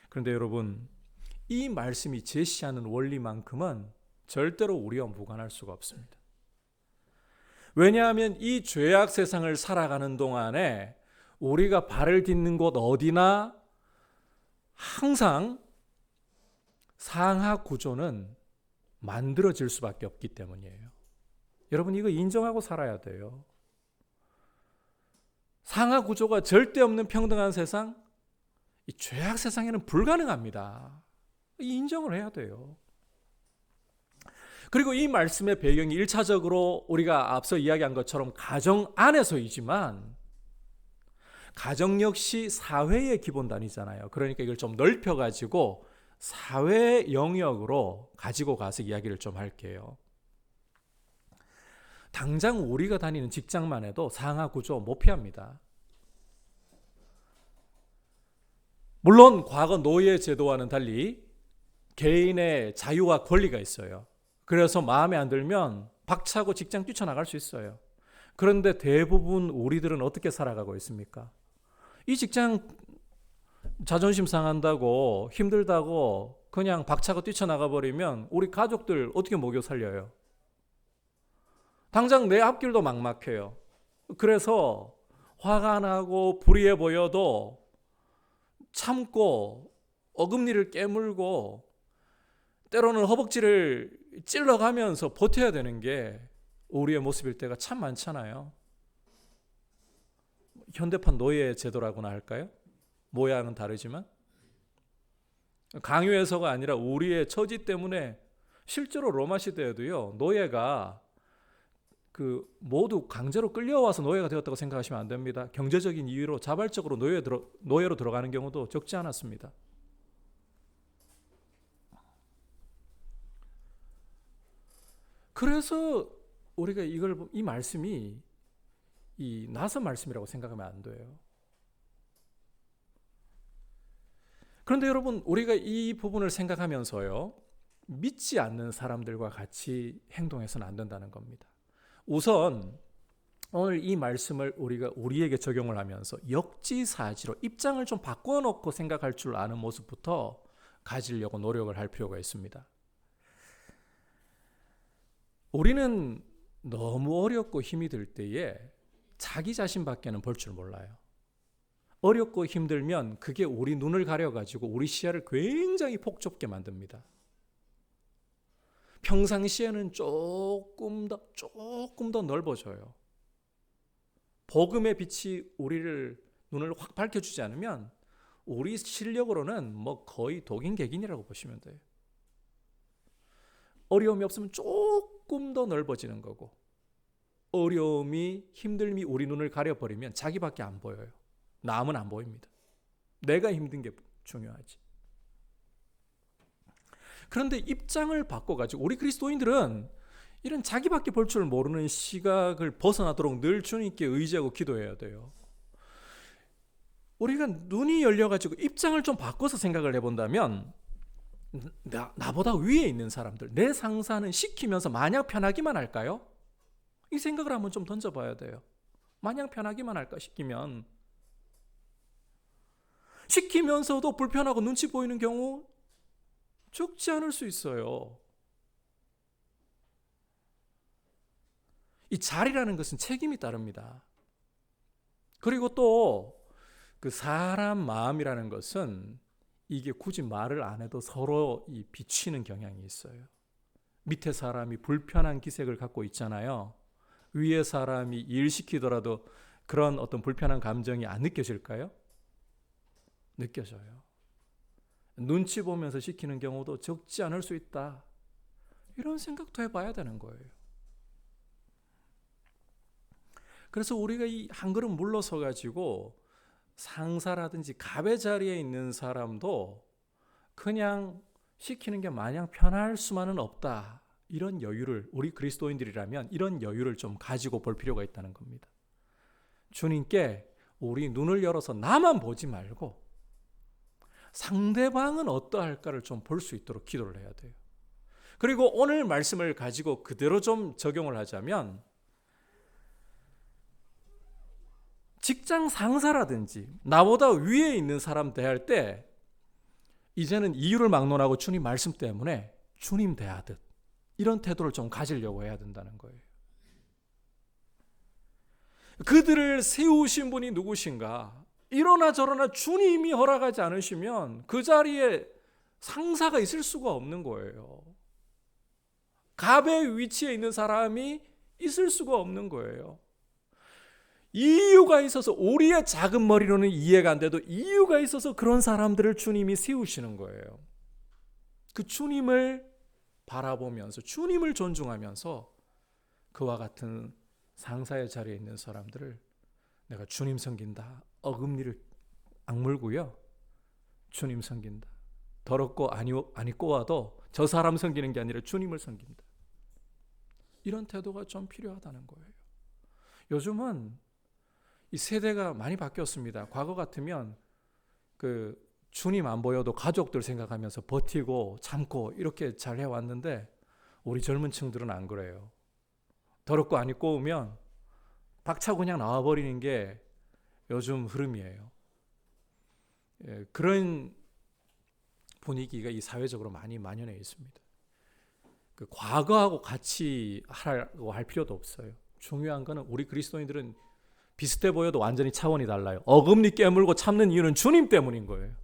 그런데 여러분, 이 말씀이 제시하는 원리만큼은 절대로 우리와 무관할 수가 없습니다. 왜냐하면 이 죄악 세상을 살아가는 동안에 우리가 발을 딛는 곳 어디나 항상 상하 구조는 만들어질 수밖에 없기 때문이에요. 여러분, 이거 인정하고 살아야 돼요. 상하 구조가 절대 없는 평등한 세상, 이 죄악 세상에는 불가능합니다. 인정을 해야 돼요. 그리고 이 말씀의 배경이 1차적으로 우리가 앞서 이야기한 것처럼 가정 안에서이지만 가정 역시 사회의 기본단위잖아요. 그러니까 이걸 좀 넓혀가지고 사회 영역으로 가지고 가서 이야기를 좀 할게요. 당장 우리가 다니는 직장만 해도 상하 구조 못 피합니다. 물론 과거 노예 제도와는 달리 개인의 자유와 권리가 있어요. 그래서 마음에 안 들면 박차고 직장 뛰쳐나갈 수 있어요. 그런데 대부분 우리들은 어떻게 살아가고 있습니까? 이 직장 자존심 상한다고 힘들다고 그냥 박차고 뛰쳐나가 버리면 우리 가족들 어떻게 먹여 살려요? 당장 내 앞길도 막막해요. 그래서 화가 나고 불의해 보여도 참고 어금니를 깨물고 때로는 허벅지를 찔러가면서 버텨야 되는 게 우리의 모습일 때가 참 많잖아요. 현대판 노예 제도라고나 할까요? 모양은 다르지만 강요해서가 아니라 우리의 처지 때문에 실제로 로마 시대에도요, 노예가 모두 강제로 끌려와서 노예가 되었다고 생각하시면 안 됩니다. 경제적인 이유로 자발적으로 노예로 들어가는 경우도 적지 않았습니다. 그래서 우리가 이 말씀이 이 낯선 말씀이라고 생각하면 안 돼요. 그런데 여러분, 우리가 이 부분을 생각하면서요, 믿지 않는 사람들과 같이 행동해서는 안 된다는 겁니다. 우선 오늘 이 말씀을 우리가 우리에게 적용을 하면서 역지사지로 입장을 좀 바꿔놓고 생각할 줄 아는 모습부터 가지려고 노력을 할 필요가 있습니다. 우리는 너무 어렵고 힘이 들 때에 자기 자신밖에는 볼 줄 몰라요. 어렵고 힘들면 그게 우리 눈을 가려가지고 우리 시야를 굉장히 폭좁게 만듭니다. 평상시에는 조금 더 넓어져요. 복음의 빛이 우리를 눈을 확 밝혀주지 않으면 우리 실력으로는 거의 독인객인이라고 보시면 돼요. 어려움이 없으면 조금 더 넓어지는 거고, 어려움이 힘듦이 우리 눈을 가려버리면 자기밖에 안 보여요. 남은 안 보입니다. 내가 힘든 게 중요하지. 그런데 입장을 바꿔가지고 우리 그리스도인들은 이런 자기밖에 볼 줄 모르는 시각을 벗어나도록 늘 주님께 의지하고 기도해야 돼요. 우리가 눈이 열려가지고 입장을 좀 바꿔서 생각을 해본다면 나보다 위에 있는 사람들, 내 상사는 시키면서 마냥 편하기만 할까요? 이 생각을 한번 좀 던져봐야 돼요. 마냥 편하기만 할까 시키면. 시키면서도 불편하고 눈치 보이는 경우 적지 않을 수 있어요. 이 자리라는 것은 책임이 따릅니다. 그리고 또 그 사람 마음이라는 것은 이게 굳이 말을 안 해도 서로 비치는 경향이 있어요. 밑에 사람이 불편한 기색을 갖고 있잖아요. 위에 사람이 일 시키더라도 그런 어떤 불편한 감정이 안 느껴질까요? 느껴져요. 눈치 보면서 시키는 경우도 적지 않을 수 있다. 이런 생각도 해봐야 되는 거예요. 그래서 우리가 이 한 걸음 물러서 가지고 상사라든지 갑의 자리에 있는 사람도 그냥 시키는 게 마냥 편할 수만은 없다. 이런 여유를, 우리 그리스도인들이라면 이런 여유를 좀 가지고 볼 필요가 있다는 겁니다. 주님께 우리 눈을 열어서 나만 보지 말고 상대방은 어떠할까를 좀 볼 수 있도록 기도를 해야 돼요. 그리고 오늘 말씀을 가지고 그대로 좀 적용을 하자면 직장 상사라든지 나보다 위에 있는 사람 대할 때 이제는 이유를 막론하고 주님 말씀 때문에 주님 대하듯 이런 태도를 좀 가지려고 해야 된다는 거예요. 그들을 세우신 분이 누구신가? 이러나 저러나 주님이 허락하지 않으시면 그 자리에 상사가 있을 수가 없는 거예요. 갑의 위치에 있는 사람이 있을 수가 없는 거예요. 이유가 있어서, 우리의 작은 머리로는 이해가 안 돼도 이유가 있어서 그런 사람들을 주님이 세우시는 거예요. 그 주님을 바라보면서, 주님을 존중하면서 그와 같은 상사의 자리에 있는 사람들을 내가 주님 섬긴다, 어금니를 악물고요, 주님 섬긴다, 더럽고 아니 꼬아도 저 사람 섬기는 게 아니라 주님을 섬긴다, 이런 태도가 좀 필요하다는 거예요. 요즘은 이 세대가 많이 바뀌었습니다. 과거 같으면 그 주님 안 보여도 가족들 생각하면서 버티고 참고 이렇게 잘 해왔는데, 우리 젊은 층들은 안 그래요. 더럽고 아니 꼬우면 박차고 그냥 나와버리는 게 요즘 흐름이에요. 그런 분위기가 이 사회적으로 많이 만연해 있습니다. 그 과거하고 같이 하라고 할 필요도 없어요. 중요한 거는 우리 그리스도인들은 비슷해 보여도 완전히 차원이 달라요. 어금니 깨물고 참는 이유는 주님 때문인 거예요.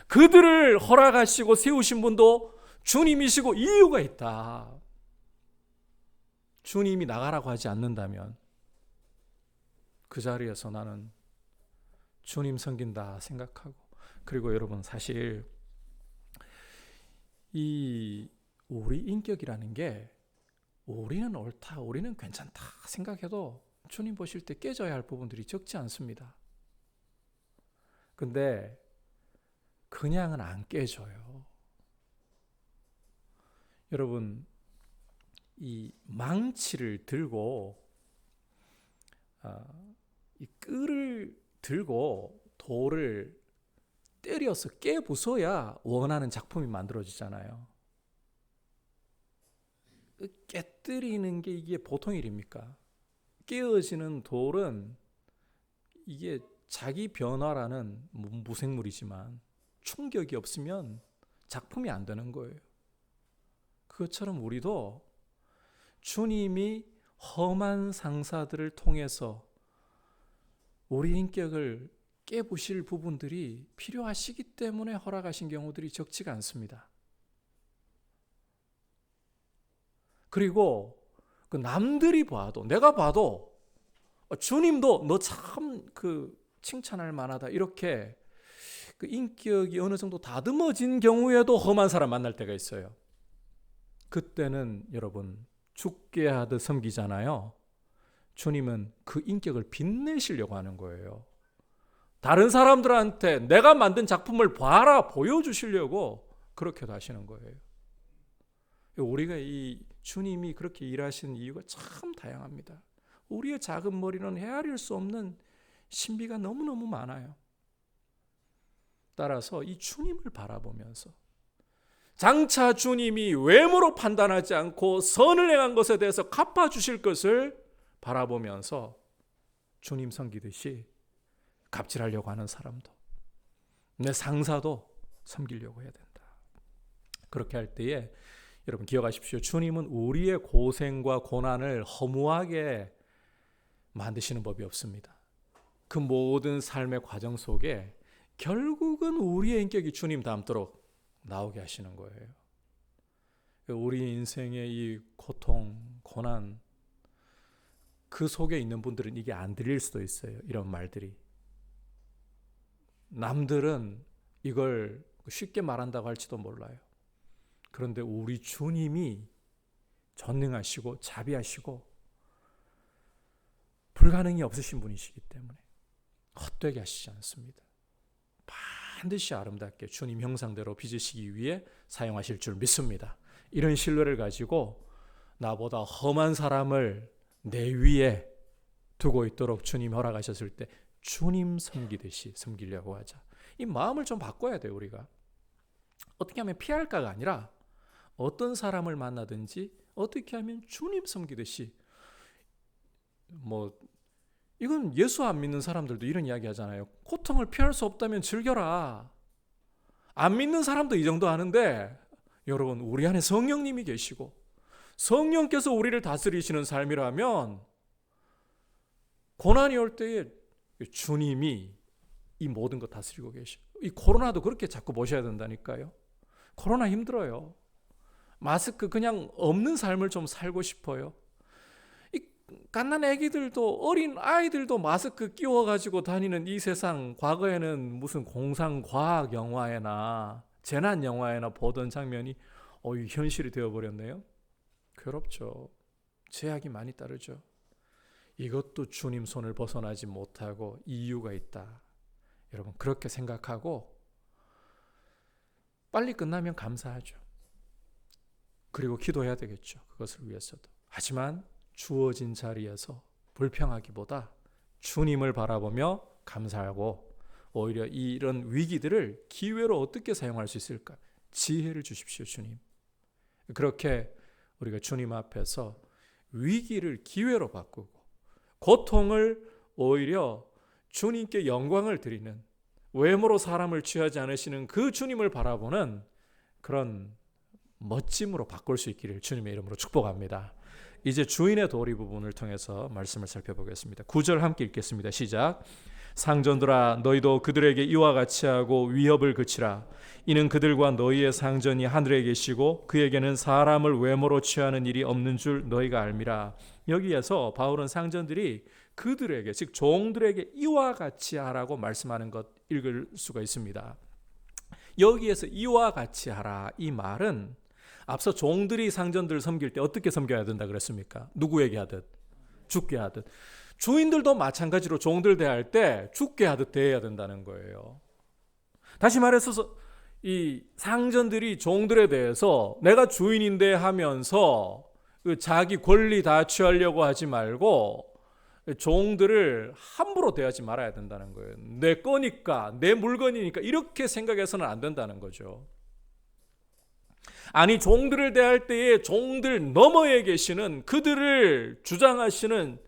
그들을 허락하시고 세우신 분도 주님이시고 이유가 있다. 주님이 나가라고 하지 않는다면 그 자리에서 나는 주님 섬긴다 생각하고, 그리고 여러분, 사실 이 우리 인격이라는 게 우리는 옳다, 우리는 괜찮다 생각해도 주님 보실 때 깨져야 할 부분들이 적지 않습니다. 근데 그냥은 안 깨져요. 여러분, 이 망치를 들고 이 끈을 들고 돌을 때려서 깨부숴야 원하는 작품이 만들어지잖아요. 깨뜨리는 게 이게 보통 일입니까? 깨어지는 돌은 이게 자기 변화라는 무생물이지만 충격이 없으면 작품이 안 되는 거예요. 그것처럼 우리도 주님이 험한 상사들을 통해서 우리 인격을 깨부실 부분들이 필요하시기 때문에 허락하신 경우들이 적지가 않습니다. 그리고 그 남들이 봐도, 내가 봐도 주님도 너 참 그 칭찬할 만하다, 이렇게 그 인격이 어느 정도 다듬어진 경우에도 험한 사람 만날 때가 있어요. 그때는 여러분 죽게 하듯 섬기잖아요. 주님은 그 인격을 빛내시려고 하는 거예요. 다른 사람들한테 내가 만든 작품을 봐라 보여주시려고 그렇게도 하시는 거예요. 우리가 이 주님이 그렇게 일하시는 이유가 참 다양합니다. 우리의 작은 머리는 헤아릴 수 없는 신비가 너무너무 많아요. 따라서 이 주님을 바라보면서, 장차 주님이 외모로 판단하지 않고 선을 행한 것에 대해서 갚아주실 것을 바라보면서 주님 섬기듯이 갑질하려고 하는 사람도, 내 상사도 섬기려고 해야 된다. 그렇게 할 때에 여러분 기억하십시오. 주님은 우리의 고생과 고난을 허무하게 만드시는 법이 없습니다. 그 모든 삶의 과정 속에 결국은 우리의 인격이 주님 닮도록 나오게 하시는 거예요. 우리 인생의 이 고통, 고난, 그 속에 있는 분들은 이게 안 들릴 수도 있어요. 이런 말들이. 남들은 이걸 쉽게 말한다고 할지도 몰라요. 그런데 우리 주님이 전능하시고 자비하시고 불가능이 없으신 분이시기 때문에 헛되게 하시지 않습니다. 반드시 아름답게 주님 형상대로 빚으시기 위해 사용하실 줄 믿습니다. 이런 신뢰를 가지고 나보다 험한 사람을 내 위에 두고 있도록 주님 허락하셨을 때 주님 섬기듯이 섬기려고 하자. 이 마음을 좀 바꿔야 돼요. 우리가 어떻게 하면 피할까가 아니라 어떤 사람을 만나든지 어떻게 하면 주님 섬기듯이, 이건 예수 안 믿는 사람들도 이런 이야기 하잖아요. 고통을 피할 수 없다면 즐겨라. 안 믿는 사람도 이 정도 하는데, 여러분 우리 안에 성령님이 계시고 성령께서 우리를 다스리시는 삶이라면 고난이 올 때에 주님이 이 모든 것 다스리고 계시고, 이 코로나도 그렇게 자꾸 보셔야 된다니까요. 코로나 힘들어요. 마스크 그냥 없는 삶을 좀 살고 싶어요. 갓난 애기들도 어린 아이들도 마스크 끼워가지고 다니는 이 세상, 과거에는 무슨 공상과학 영화에나 재난 영화에나 보던 장면이 현실이 되어버렸네요. 괴롭죠. 제약이 많이 따르죠. 이것도 주님 손을 벗어나지 못하고 이유가 있다. 여러분 그렇게 생각하고 빨리 끝나면 감사하죠. 그리고 기도해야 되겠죠. 그것을 위해서도. 하지만 주어진 자리에서 불평하기보다 주님을 바라보며 감사하고 오히려 이런 위기들을 기회로 어떻게 사용할 수 있을까? 지혜를 주십시오, 주님. 그렇게 우리가 주님 앞에서 위기를 기회로 바꾸고 고통을 오히려 주님께 영광을 드리는, 외모로 사람을 취하지 않으시는 그 주님을 바라보는 그런 멋짐으로 바꿀 수 있기를 주님의 이름으로 축복합니다. 이제 주인의 도리 부분을 통해서 말씀을 살펴보겠습니다. 9절 함께 읽겠습니다. 시작. 상전들아 너희도 그들에게 이와 같이 하고 위협을 그치라. 이는 그들과 너희의 상전이 하늘에 계시고 그에게는 사람을 외모로 취하는 일이 없는 줄 너희가 알미라. 여기에서 바울은 상전들이 그들에게, 즉 종들에게 이와 같이 하라고 말씀하는 것 읽을 수가 있습니다. 여기에서 이와 같이 하라, 이 말은 앞서 종들이 상전들을 섬길 때 어떻게 섬겨야 된다 그랬습니까? 누구에게 하듯? 죽게 하듯. 주인들도 마찬가지로 종들 대할 때 죽게 하듯 대해야 된다는 거예요. 다시 말해서 이 상전들이 종들에 대해서 내가 주인인데 하면서 자기 권리 다 취하려고 하지 말고 종들을 함부로 대하지 말아야 된다는 거예요. 내 거니까, 내 물건이니까 이렇게 생각해서는 안 된다는 거죠. 아니, 종들을 대할 때에 종들 너머에 계시는, 그들을 주장하시는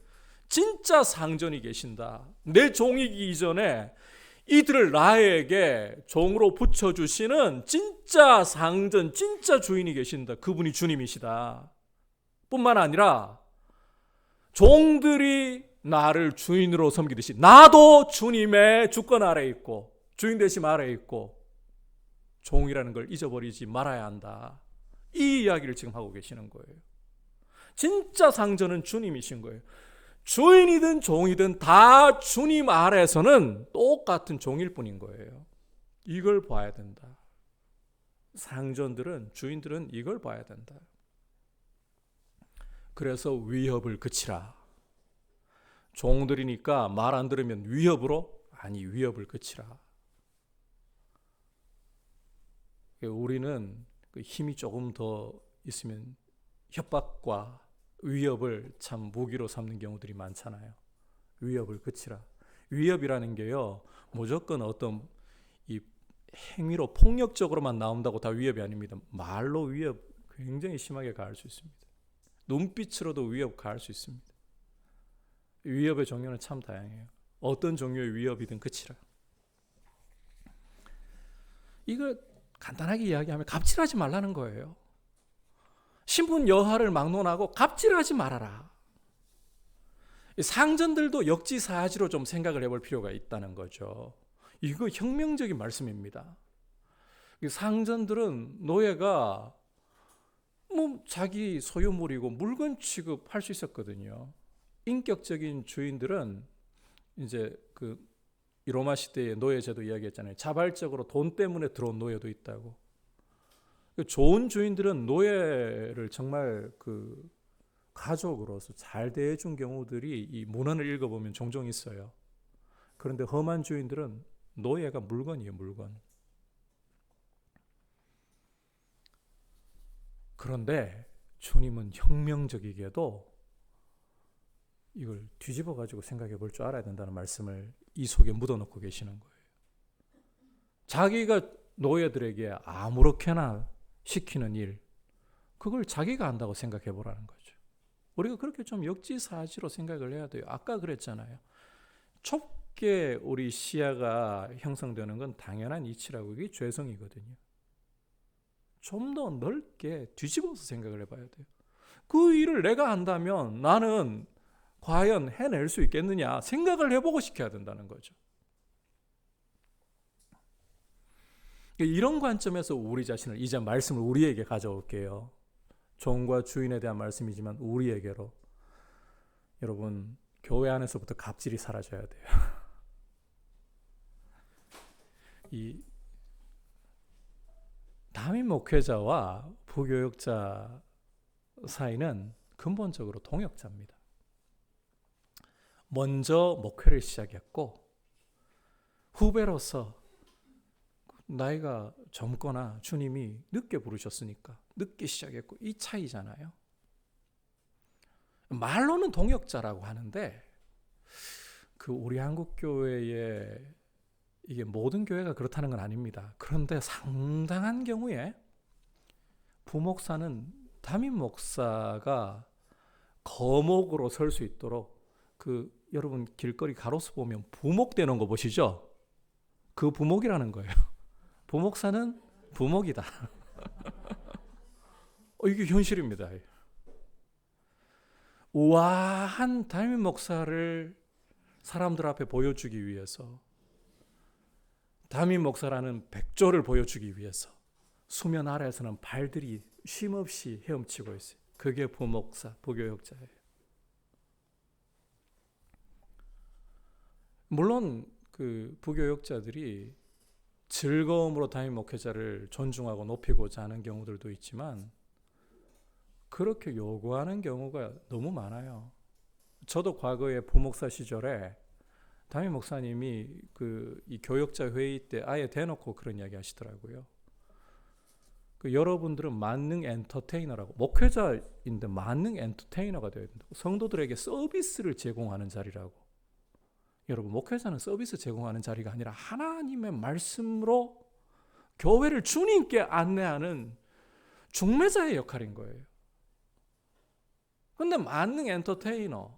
진짜 상전이 계신다. 내 종이기 이전에 이들을 나에게 종으로 붙여주시는 진짜 상전, 진짜 주인이 계신다. 그분이 주님이시다. 뿐만 아니라 종들이 나를 주인으로 섬기듯이 나도 주님의 주권 아래에 있고 주인 되심 아래에 있고 종이라는 걸 잊어버리지 말아야 한다. 이 이야기를 지금 하고 계시는 거예요. 진짜 상전은 주님이신 거예요. 주인이든 종이든 다 주님 아래에서는 똑같은 종일 뿐인 거예요. 이걸 봐야 된다. 상전들은, 주인들은 이걸 봐야 된다. 그래서 위협을 그치라. 종들이니까 말 안 들으면 위협으로? 아니, 위협을 그치라. 우리는 힘이 조금 더 있으면 협박과 위협을 참 무기로 삼는 경우들이 많잖아요. 위협을 그치라. 위협이라는 게요, 무조건 어떤 이 행위로 폭력적으로만 나온다고 다 위협이 아닙니다. 말로 위협 굉장히 심하게 가할 수 있습니다. 눈빛으로도 위협 가할 수 있습니다. 위협의 종류는 참 다양해요. 어떤 종류의 위협이든 그치라. 이거 간단하게 이야기하면 갑질하지 말라는 거예요. 신분 여하를 막론하고 갑질하지 말아라. 상전들도 역지사지로 좀 생각을 해볼 필요가 있다는 거죠. 이거 혁명적인 말씀입니다. 상전들은 노예가 자기 소유물이고 물건 취급할 수 있었거든요. 인격적인 주인들은 이제 이 로마 시대의 노예제도 이야기했잖아요. 자발적으로 돈 때문에 들어온 노예도 있다고. 좋은 주인들은 노예를 정말 가족으로서 잘 대해준 경우들이 이 문헌을 읽어보면 종종 있어요. 그런데 험한 주인들은 노예가 물건이에요, 물건. 그런데 주님은 혁명적이게도 이걸 뒤집어 가지고 생각해 볼 줄 알아야 된다는 말씀을 이 속에 묻어놓고 계시는 거예요. 자기가 노예들에게 아무렇게나 시키는 일, 그걸 자기가 한다고 생각해 보라는 거죠. 우리가 그렇게 좀 역지사지로 생각을 해야 돼요. 아까 그랬잖아요. 좁게 우리 시야가 형성되는 건 당연한 이치라고. 이게 죄성이거든요. 좀 더 넓게 뒤집어서 생각을 해봐야 돼요. 그 일을 내가 한다면 나는 과연 해낼 수 있겠느냐 생각을 해보고 시켜야 된다는 거죠. 이런 관점에서 우리 자신을, 이제 말씀을 우리에게 가져올게요. 종과 주인에 대한 말씀이지만 우리에게로. 여러분, 교회 안에서부터 갑질이 사라져야 돼요. 이 담임 목회자와 부교역자 사이는 근본적으로 동역자입니다. 먼저 목회를 시작했고 후배로서 나이가 젊거나 주님이 늦게 부르셨으니까 늦게 시작했고, 이 차이잖아요. 말로는 동역자라고 하는데 그 우리 한국 교회에 이게 모든 교회가 그렇다는 건 아닙니다. 그런데 상당한 경우에 부목사는 담임 목사가 거목으로 설 수 있도록, 여러분 길거리 가로수 보면 부목 되는 거 보시죠? 그 부목이라는 거예요. 부목사는 부목이다. 이게 현실입니다. 우아한 담임 목사를 사람들 앞에 보여주기 위해서, 담임 목사라는 백조를 보여주기 위해서 수면 아래에서는 발들이 쉼없이 헤엄치고 있어요. 그게 부목사, 부교역자예요. 물론 그 부교역자들이 즐거움으로 담임 목회자를 존중하고 높이고자 하는 경우들도 있지만 그렇게 요구하는 경우가 너무 많아요. 저도 과거에 부목사 시절에 담임 목사님이 이 교역자 회의 때 아예 대놓고 그런 이야기 하시더라고요. 여러분들은 만능 엔터테이너라고, 목회자인데 만능 엔터테이너가 되어야 된다고, 성도들에게 서비스를 제공하는 자리라고. 여러분, 목회자는 서비스 제공하는 자리가 아니라 하나님의 말씀으로 교회를 주님께 안내하는 중매자의 역할인 거예요. 그런데 만능 엔터테이너,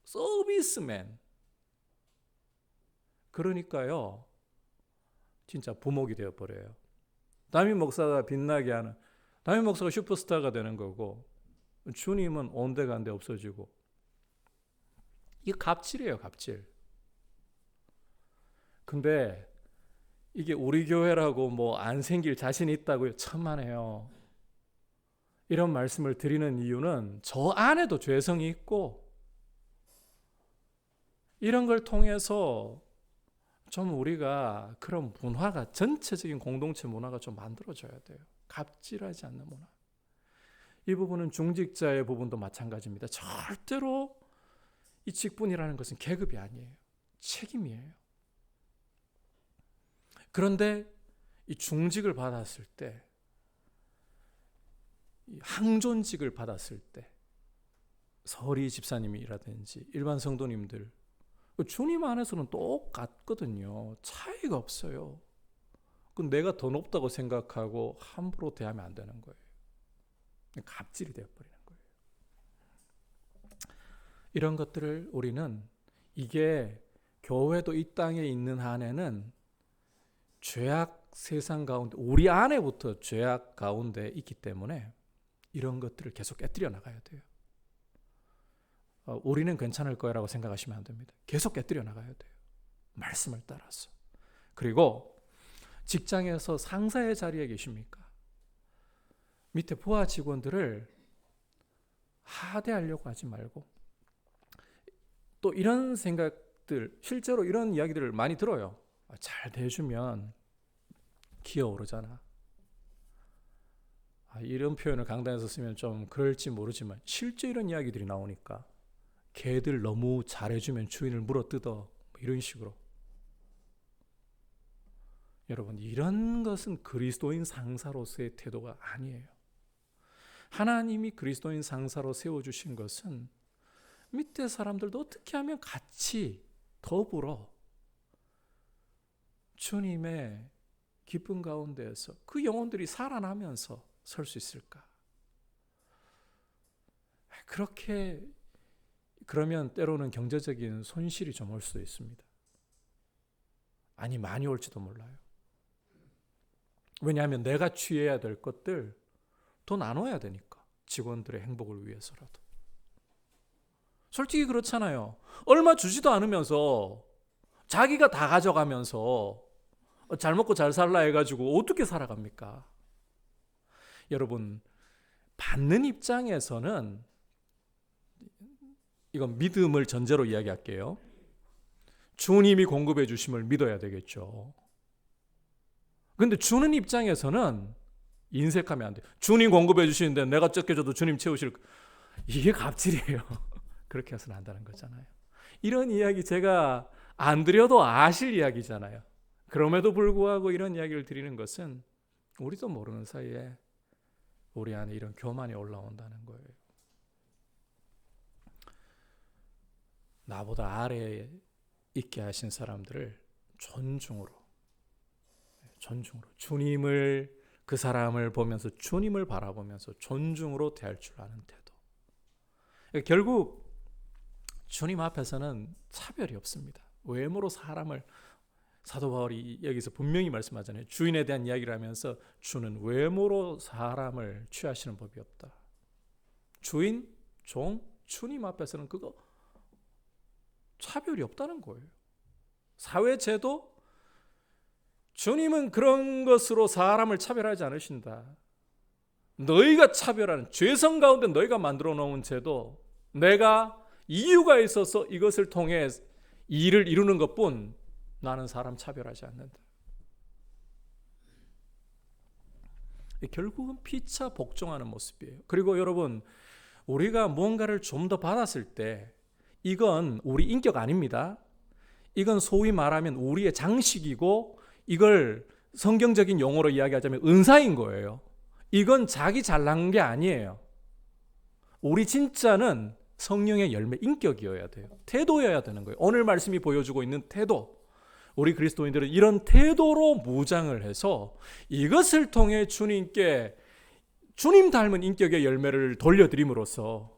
서비스맨, 그러니까요 진짜 부목이 되어버려요. 담임 목사가 빛나게 하는, 담임 목사가 슈퍼스타가 되는 거고 주님은 온데간데 없어지고, 이게 갑질이에요, 갑질. 근데 이게 우리 교회라고 뭐 안 생길 자신이 있다고요? 천만에요. 이런 말씀을 드리는 이유는 저 안에도 죄성이 있고, 이런 걸 통해서 좀 우리가 그런 문화가, 전체적인 공동체 문화가 좀 만들어져야 돼요. 갑질하지 않는 문화. 이 부분은 중직자의 부분도 마찬가지입니다. 절대로 이 직분이라는 것은 계급이 아니에요. 책임이에요. 그런데 이 중직을 받았을 때, 이 항존직을 받았을 때, 서리 집사님이라든지 일반 성도님들, 주님 안에서는 똑같거든요. 차이가 없어요. 내가 더 높다고 생각하고 함부로 대하면 안 되는 거예요. 갑질이 되어버리는 거예요. 이런 것들을 우리는, 이게 교회도 이 땅에 있는 한에는 죄악 세상 가운데, 우리 안에부터 죄악 가운데 있기 때문에 이런 것들을 계속 깨뜨려 나가야 돼요. 우리는 괜찮을 거라고 생각하시면 안 됩니다. 계속 깨뜨려 나가야 돼요. 말씀을 따라서. 그리고 직장에서 상사의 자리에 계십니까? 밑에 부하 직원들을 하대하려고 하지 말고, 또 이런 생각들, 실제로 이런 이야기들을 많이 들어요. 잘 대주면 기어오르잖아. 이런 표현을 강단에서 쓰면 좀 그럴지 모르지만 실제 이런 이야기들이 나오니까, 개들 너무 잘해주면 주인을 물어뜯어, 이런 식으로. 여러분, 이런 것은 그리스도인 상사로서의 태도가 아니에요. 하나님이 그리스도인 상사로 세워주신 것은 밑에 사람들도 어떻게 하면 같이 더불어 주님의 기쁨 가운데에서 그 영혼들이 살아나면서 설 수 있을까? 그러면 때로는 경제적인 손실이 좀 올 수도 있습니다. 아니, 많이 올지도 몰라요. 왜냐하면 내가 취해야 될 것들 더 나눠야 되니까, 직원들의 행복을 위해서라도. 솔직히 그렇잖아요. 얼마 주지도 않으면서 자기가 다 가져가면서 잘 먹고 잘 살라 해가지고 어떻게 살아갑니까? 여러분, 받는 입장에서는 이건 믿음을 전제로 이야기할게요. 주님이 공급해 주심을 믿어야 되겠죠. 근데 주는 입장에서는 인색하면 안 돼요. 주님 공급해 주시는데 내가 적게 줘도 주님 채우실, 이게 갑질이에요. 그렇게 해서는 안 된다는 거잖아요. 이런 이야기 제가 안 드려도 아실 이야기잖아요. 그럼에도 불구하고 이런 이야기를 드리는 것은 우리도 모르는 사이에 우리 안에 이런 교만이 올라온다는 거예요. 나보다 아래에 있게 하신 사람들을 존중으로 주님을, 그 사람을 보면서 주님을 바라보면서 존중으로 대할 줄 아는 태도. 결국 주님 앞에서는 차별이 없습니다. 외모로 사람을, 사도 바울이 여기서 분명히 말씀하잖아요. 주인에 대한 이야기를 하면서 주는 외모로 사람을 취하시는 법이 없다. 주인, 종, 주님 앞에서는 그거 차별이 없다는 거예요. 사회제도, 주님은 그런 것으로 사람을 차별하지 않으신다. 너희가 차별하는, 죄성 가운데 너희가 만들어 놓은 제도, 내가 이유가 있어서 이것을 통해 일을 이루는 것뿐, 나는 사람 차별하지 않는다. 결국은 피차 복종하는 모습이에요. 그리고 여러분, 우리가 무언가를 좀 더 받았을 때 이건 우리 인격 아닙니다. 이건 소위 말하면 우리의 장식이고, 이걸 성경적인 용어로 이야기하자면 은사인 거예요. 이건 자기 잘난 게 아니에요. 우리 진짜는 성령의 열매, 인격이어야 돼요. 태도여야 되는 거예요. 오늘 말씀이 보여주고 있는 태도. 우리 그리스도인들은 이런 태도로 무장을 해서 이것을 통해 주님께, 주님 닮은 인격의 열매를 돌려드림으로써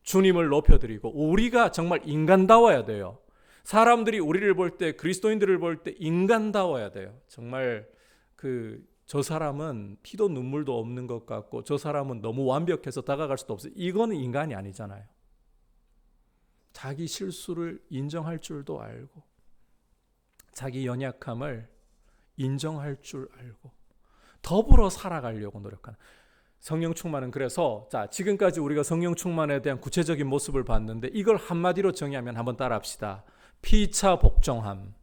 주님을 높여드리고, 우리가 정말 인간다워야 돼요. 사람들이 우리를 볼 때, 그리스도인들을 볼 때 인간다워야 돼요. 정말 저 사람은 피도 눈물도 없는 것 같고, 저 사람은 너무 완벽해서 다가갈 수도 없어요. 이거는 인간이 아니잖아요. 자기 실수를 인정할 줄도 알고, 자기 연약함을 인정할 줄 알고, 더불어 살아가려고 노력하는 성령 충만은. 그래서 지금까지 우리가 성령 충만에 대한 구체적인 모습을 봤는데, 이걸 한마디로 정의하면 한번 따라합시다. 피차 복종함.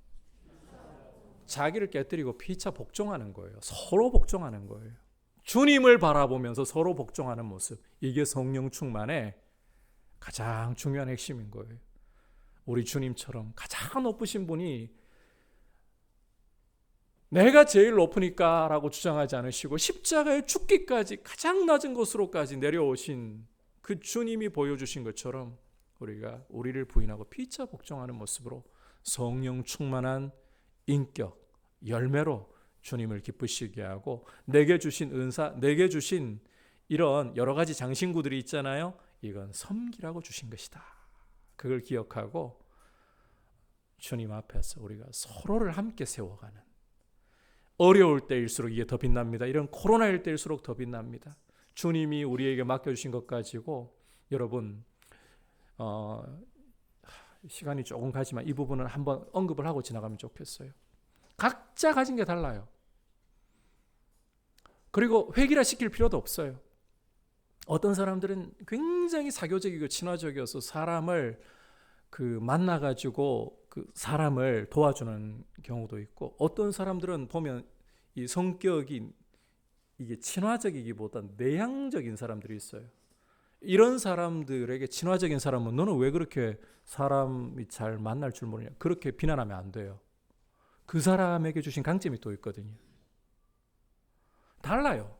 자기를 깨뜨리고 피차 복종하는 거예요. 서로 복종하는 거예요. 주님을 바라보면서 서로 복종하는 모습. 이게 성령 충만의 가장 중요한 핵심인 거예요. 우리 주님처럼 가장 높으신 분이 내가 제일 높으니까 라고 주장하지 않으시고, 십자가의 죽기까지 가장 낮은 곳으로까지 내려오신 그 주님이 보여주신 것처럼, 우리가 우리를 부인하고 피차 복종하는 모습으로 성령 충만한 인격, 열매로 주님을 기쁘시게 하고, 내게 주신 은사, 내게 주신 이런 여러 가지 장신구들이 있잖아요. 이건 섬기라고 주신 것이다. 그걸 기억하고 주님 앞에서 우리가 서로를 함께 세워가는, 어려울 때일수록 이게 더 빛납니다. 이런 코로나일 때일수록 더 빛납니다. 주님이 우리에게 맡겨주신 것 가지고, 여러분 시간이 조금 가지만 이 부분은 한번 언급을 하고 지나가면 좋겠어요. 각자 가진 게 달라요. 그리고 획일화 시킬 필요도 없어요. 어떤 사람들은 굉장히 사교적이고 친화적이어서 사람을 만나가지고 사람을 도와주는 경우도 있고, 어떤 사람들은 보면 이 성격이 이게 친화적이기보다 내향적인 사람들이 있어요. 이런 사람들에게 친화적인 사람은 너는 왜 그렇게 사람이 잘 만날 줄 모르냐, 그렇게 비난하면 안 돼요. 그 사람에게 주신 강점이 또 있거든요. 달라요.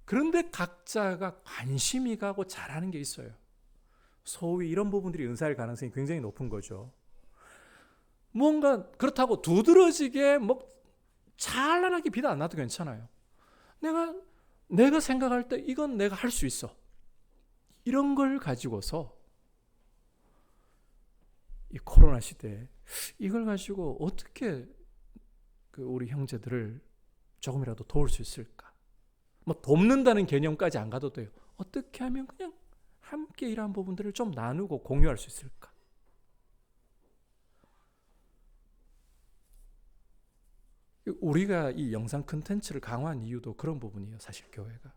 그런데 각자가 관심이 가고 잘하는 게 있어요. 소위 이런 부분들이 은사일 가능성이 굉장히 높은 거죠. 뭔가 그렇다고 두드러지게 찬란하게 비도 안 나도 괜찮아요. 내가 생각할 때 이건 내가 할 수 있어. 이런 걸 가지고서 이 코로나 시대에 이걸 가지고 어떻게 우리 형제들을 조금이라도 도울 수 있을까? 돕는다는 개념까지 안 가도 돼요. 어떻게 하면 그냥 함께 이러한 부분들을 좀 나누고 공유할 수 있을까? 우리가 이 영상 콘텐츠를 강화한 이유도 그런 부분이에요. 사실 교회가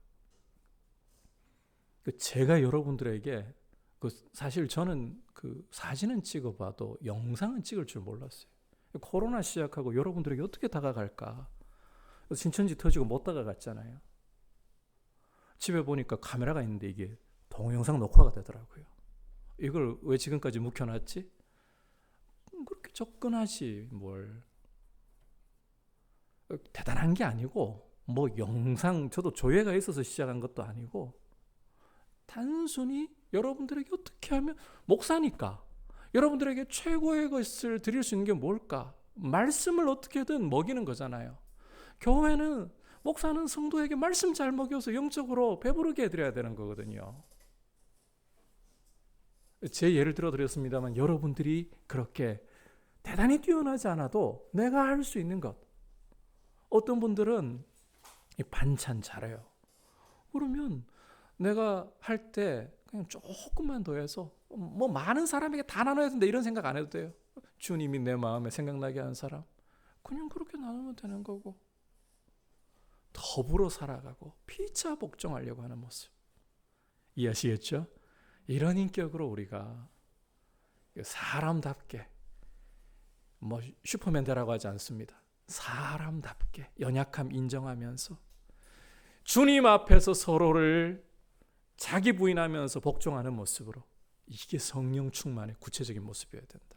제가 여러분들에게 사실 저는 그 사진은 찍어봐도 영상은 찍을 줄 몰랐어요. 코로나 시작하고 여러분들에게 어떻게 다가갈까? 신천지 터지고 못 다가갔잖아요. 집에 보니까 카메라가 있는데 이게 동영상 녹화가 되더라고요. 이걸 왜 지금까지 묵혀놨지? 그렇게 접근하지 뭘. 대단한 게 아니고 뭐 영상 저도 조회가 있어서 시작한 것도 아니고 단순히 여러분들에게 어떻게 하면 목사니까 여러분들에게 최고의 것을 드릴 수 있는 게 뭘까? 말씀을 어떻게든 먹이는 거잖아요. 교회는 목사는 성도에게 말씀 잘 먹여서 영적으로 배부르게 해드려야 되는 거거든요. 제 예를 들어드렸습니다만 여러분들이 그렇게 대단히 뛰어나지 않아도 내가 할 수 있는 것. 어떤 분들은 반찬 잘해요. 그러면 내가 할 때 그냥 조금만 더 해서 뭐 많은 사람에게 다 나눠야 된다 이런 생각 안 해도 돼요. 주님이 내 마음에 생각나게 하는 사람 그냥 그렇게 나누면 되는 거고, 더불어 살아가고 피차 복종하려고 하는 모습 이해하시겠죠? 이런 인격으로 우리가 사람답게, 뭐 슈퍼맨 되라고 하지 않습니다. 사람답게 연약함 인정하면서 주님 앞에서 서로를 자기 부인하면서 복종하는 모습으로, 이게 성령 충만의 구체적인 모습이어야 된다.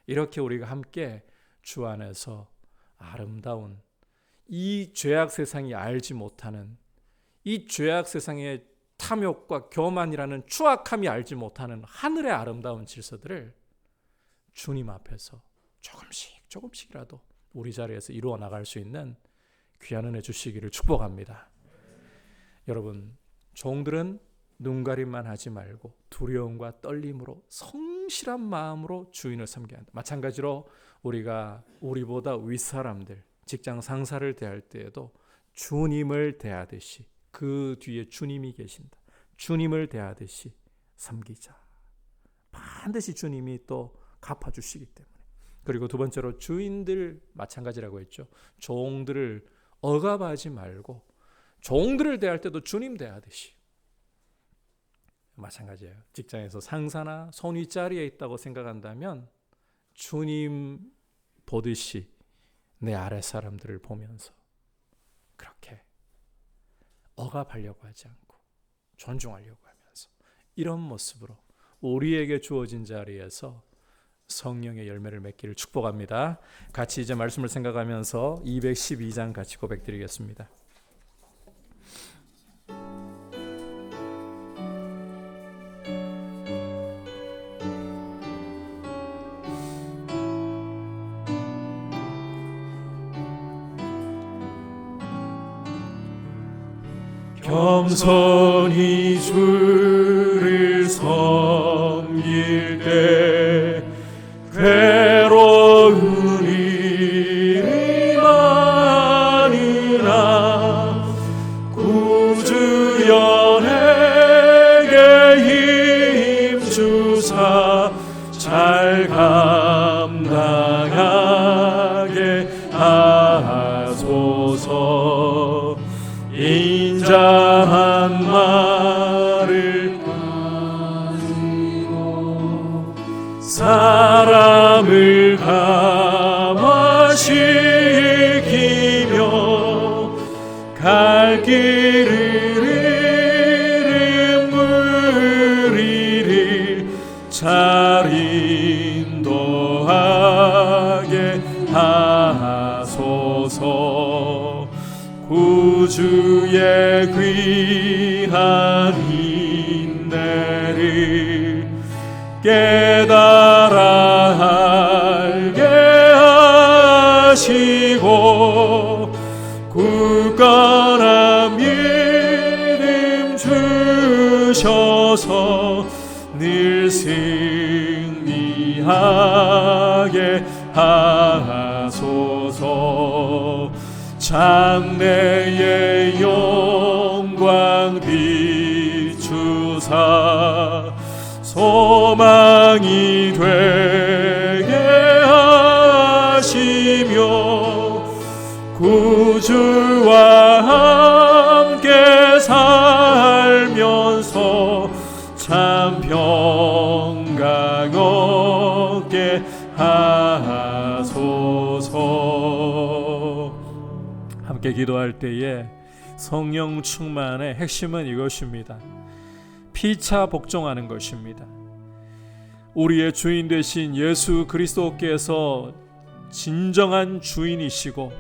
이렇게 우리가 함께 주 안에서 아름다운 이 죄악 세상이 알지 못하는, 이 죄악 세상의 탐욕과 교만이라는 추악함이 알지 못하는 하늘의 아름다운 질서들을 주님 앞에서 조금씩이라도 우리 자리에서 이루어 나갈 수 있는 귀한 은혜 주시기를 축복합니다. 여러분, 종들은 눈가림만 하지 말고 두려움과 떨림으로 성실한 마음으로 주인을 섬겨야 한다. 마찬가지로 우리가 우리보다 윗사람들, 직장 상사를 대할 때에도 주님을 대하듯이, 그 뒤에 주님이 계신다. 주님을 대하듯이 섬기자. 반드시 주님이 또 갚아주시기 때문에. 그리고 두 번째로 주인들 마찬가지라고 했죠. 종들을 억압하지 말고 종들을 대할 때도 주님 대하듯이. 마찬가지예요. 직장에서 상사나 손 윗자리에 있다고 생각한다면 주님 보듯이 내 아래 사람들을 보면서 그렇게 억압하려고 하지 않고 존중하려고 하면서 이런 모습으로 우리에게 주어진 자리에서 성령의 열매를 맺기를 축복합니다. 같이 이제 말씀을 생각하면서 212장 같이 고백드리겠습니다. 겸손히 주를 섬길 때 괴로운 일이 많으나 구주 연에게 힘주사 잘 감당하게 하소서. 인자한 말을 가지고 사람을 감화시키며 갈 길을 물이를 잘 인도하게 하소서. 구주의 귀한 인내를 깨달아 알게 하시고 굳건한 믿음 주셔서 늘 승리하게 하소서. 장래의 영광 비추사 소망이 되게 하시며 구주와 함께 살면서 참 평 얻게 하소서. 함께 기도할 때에 성령 충만의 핵심은 이것입니다. 피차 복종하는 것입니다. 우리의 주인 되신 예수 그리스도께서 진정한 주인이시고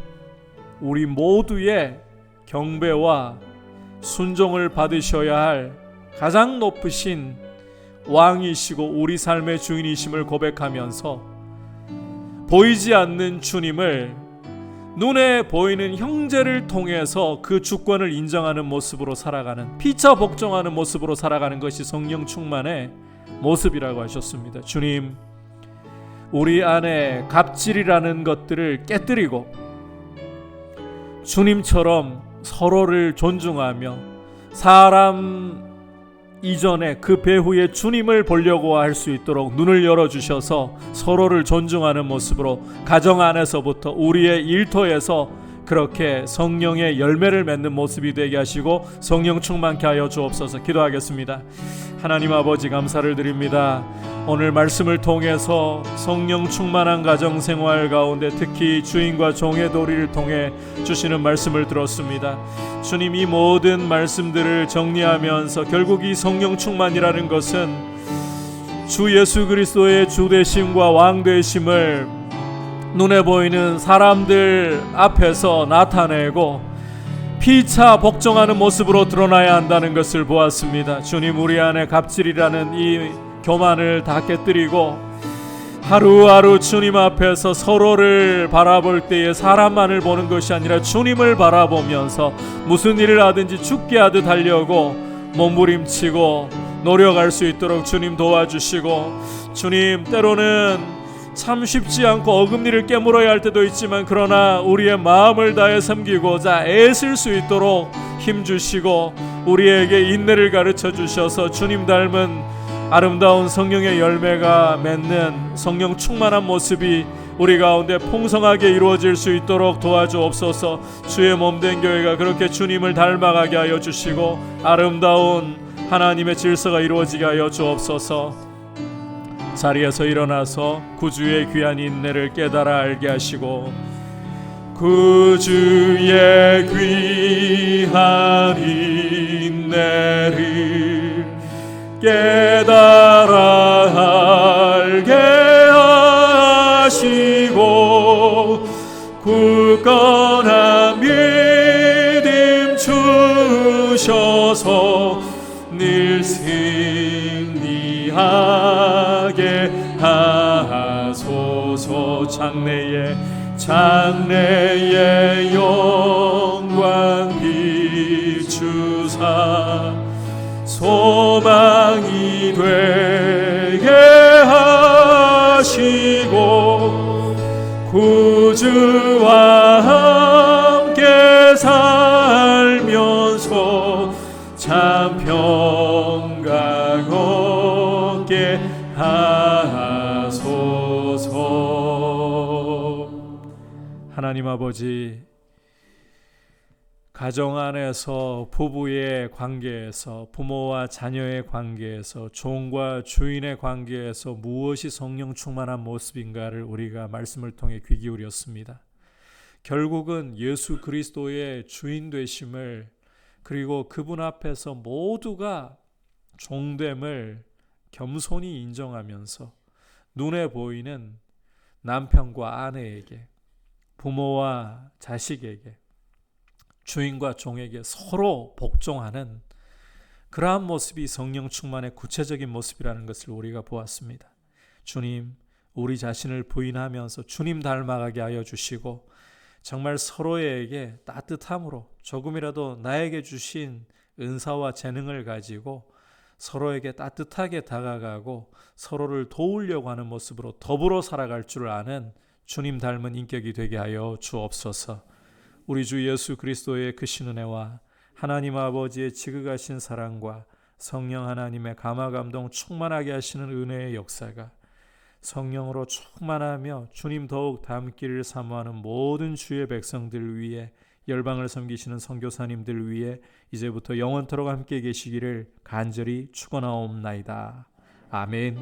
우리 모두의 경배와 순종을 받으셔야 할 가장 높으신 왕이시고 우리 삶의 주인이심을 고백하면서 보이지 않는 주님을 눈에 보이는 형제를 통해서 그 주권을 인정하는 모습으로 살아가는, 피차 복종하는 모습으로 살아가는 것이 성령 충만의 모습이라고 하셨습니다. 주님, 우리 안에 갑질이라는 것들을 깨뜨리고 주님처럼 서로를 존중하며 사람 이전에 그 배후에 주님을 보려고 할 수 있도록 눈을 열어주셔서 서로를 존중하는 모습으로 가정 안에서부터 우리의 일터에서 그렇게 성령의 열매를 맺는 모습이 되게 하시고 성령 충만케 하여 주옵소서. 기도하겠습니다. 하나님 아버지, 감사를 드립니다. 오늘 말씀을 통해서 성령 충만한 가정생활 가운데 특히 주인과 종의 도리를 통해 주시는 말씀을 들었습니다. 주님, 이 모든 말씀들을 정리하면서 결국 이 성령 충만이라는 것은 주 예수 그리스도의 주되심과 왕되심을 눈에 보이는 사람들 앞에서 나타내고 피차 복종하는 모습으로 드러나야 한다는 것을 보았습니다. 주님, 우리 안에 갑질이라는 이 교만을 다 깨뜨리고 하루하루 주님 앞에서 서로를 바라볼 때에 사람만을 보는 것이 아니라 주님을 바라보면서 무슨 일을 하든지 죽게 하듯 하려고 몸부림치고 노력할 수 있도록 주님 도와주시고, 주님, 때로는 참 쉽지 않고 어금니를 깨물어야 할 때도 있지만 그러나 우리의 마음을 다해 섬기고자 애쓸 수 있도록 힘주시고 우리에게 인내를 가르쳐 주셔서 주님 닮은 아름다운 성령의 열매가 맺는 성령 충만한 모습이 우리 가운데 풍성하게 이루어질 수 있도록 도와주옵소서. 주의 몸된 교회가 그렇게 주님을 닮아가게 하여 주시고 아름다운 하나님의 질서가 이루어지게 하여 주옵소서. 자리에서 일어나서 구주의 귀한 인내를 깨달아 알게 하시고 구주의 귀한 인내를 깨달아 알게 하시고 굳건한 믿음 주셔서 늘 승리하게 하소서. 장래의 영광 비추사 소망이 되게 하시고 구주와 함께 살면서 참 평강 얻게 하소서. 하나님 아버지, 가정 안에서 부부의 관계에서 부모와 자녀의 관계에서 종과 주인의 관계에서 무엇이 성령 충만한 모습인가를 우리가 말씀을 통해 귀 기울였습니다. 결국은 예수 그리스도의 주인 되심을, 그리고 그분 앞에서 모두가 종됨을 겸손히 인정하면서 눈에 보이는 남편과 아내에게, 부모와 자식에게, 주인과 종에게 서로 복종하는 그러한 모습이 성령 충만의 구체적인 모습이라는 것을 우리가 보았습니다. 주님, 우리 자신을 부인하면서 주님 닮아가게 하여 주시고 정말 서로에게 따뜻함으로 조금이라도 나에게 주신 은사와 재능을 가지고 서로에게 따뜻하게 다가가고 서로를 도우려고 하는 모습으로 더불어 살아갈 줄 아는 주님 닮은 인격이 되게 하여 주옵소서. 우리 주 예수 그리스도의 크신 은혜와 하나님 아버지의 지극하신 사랑과 성령 하나님의 감화감동 충만하게 하시는 은혜의 역사가 성령으로 충만하며 주님 더욱 닮기를 사모하는 모든 주의 백성들 위해, 열방을 섬기시는 선교사님들 위해 이제부터 영원토록 함께 계시기를 간절히 축원하옵나이다. 아멘.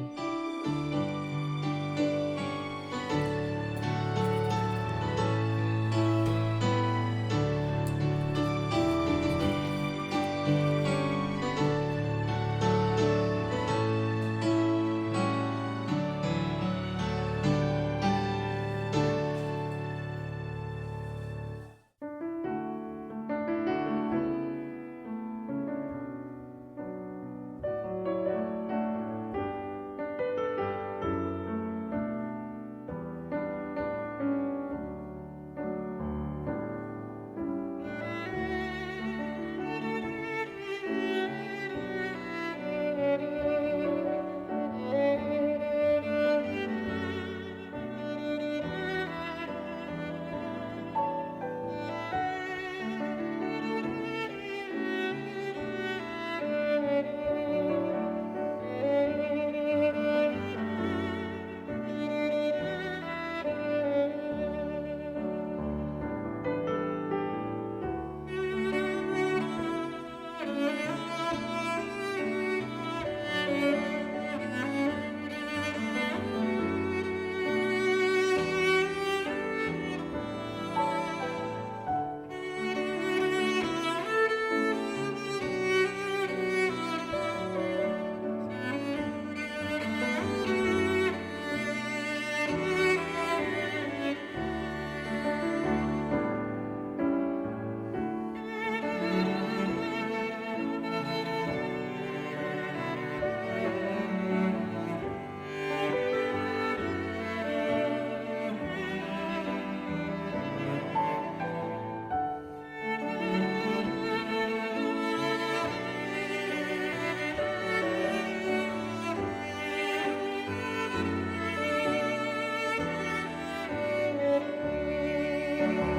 주시옵소서.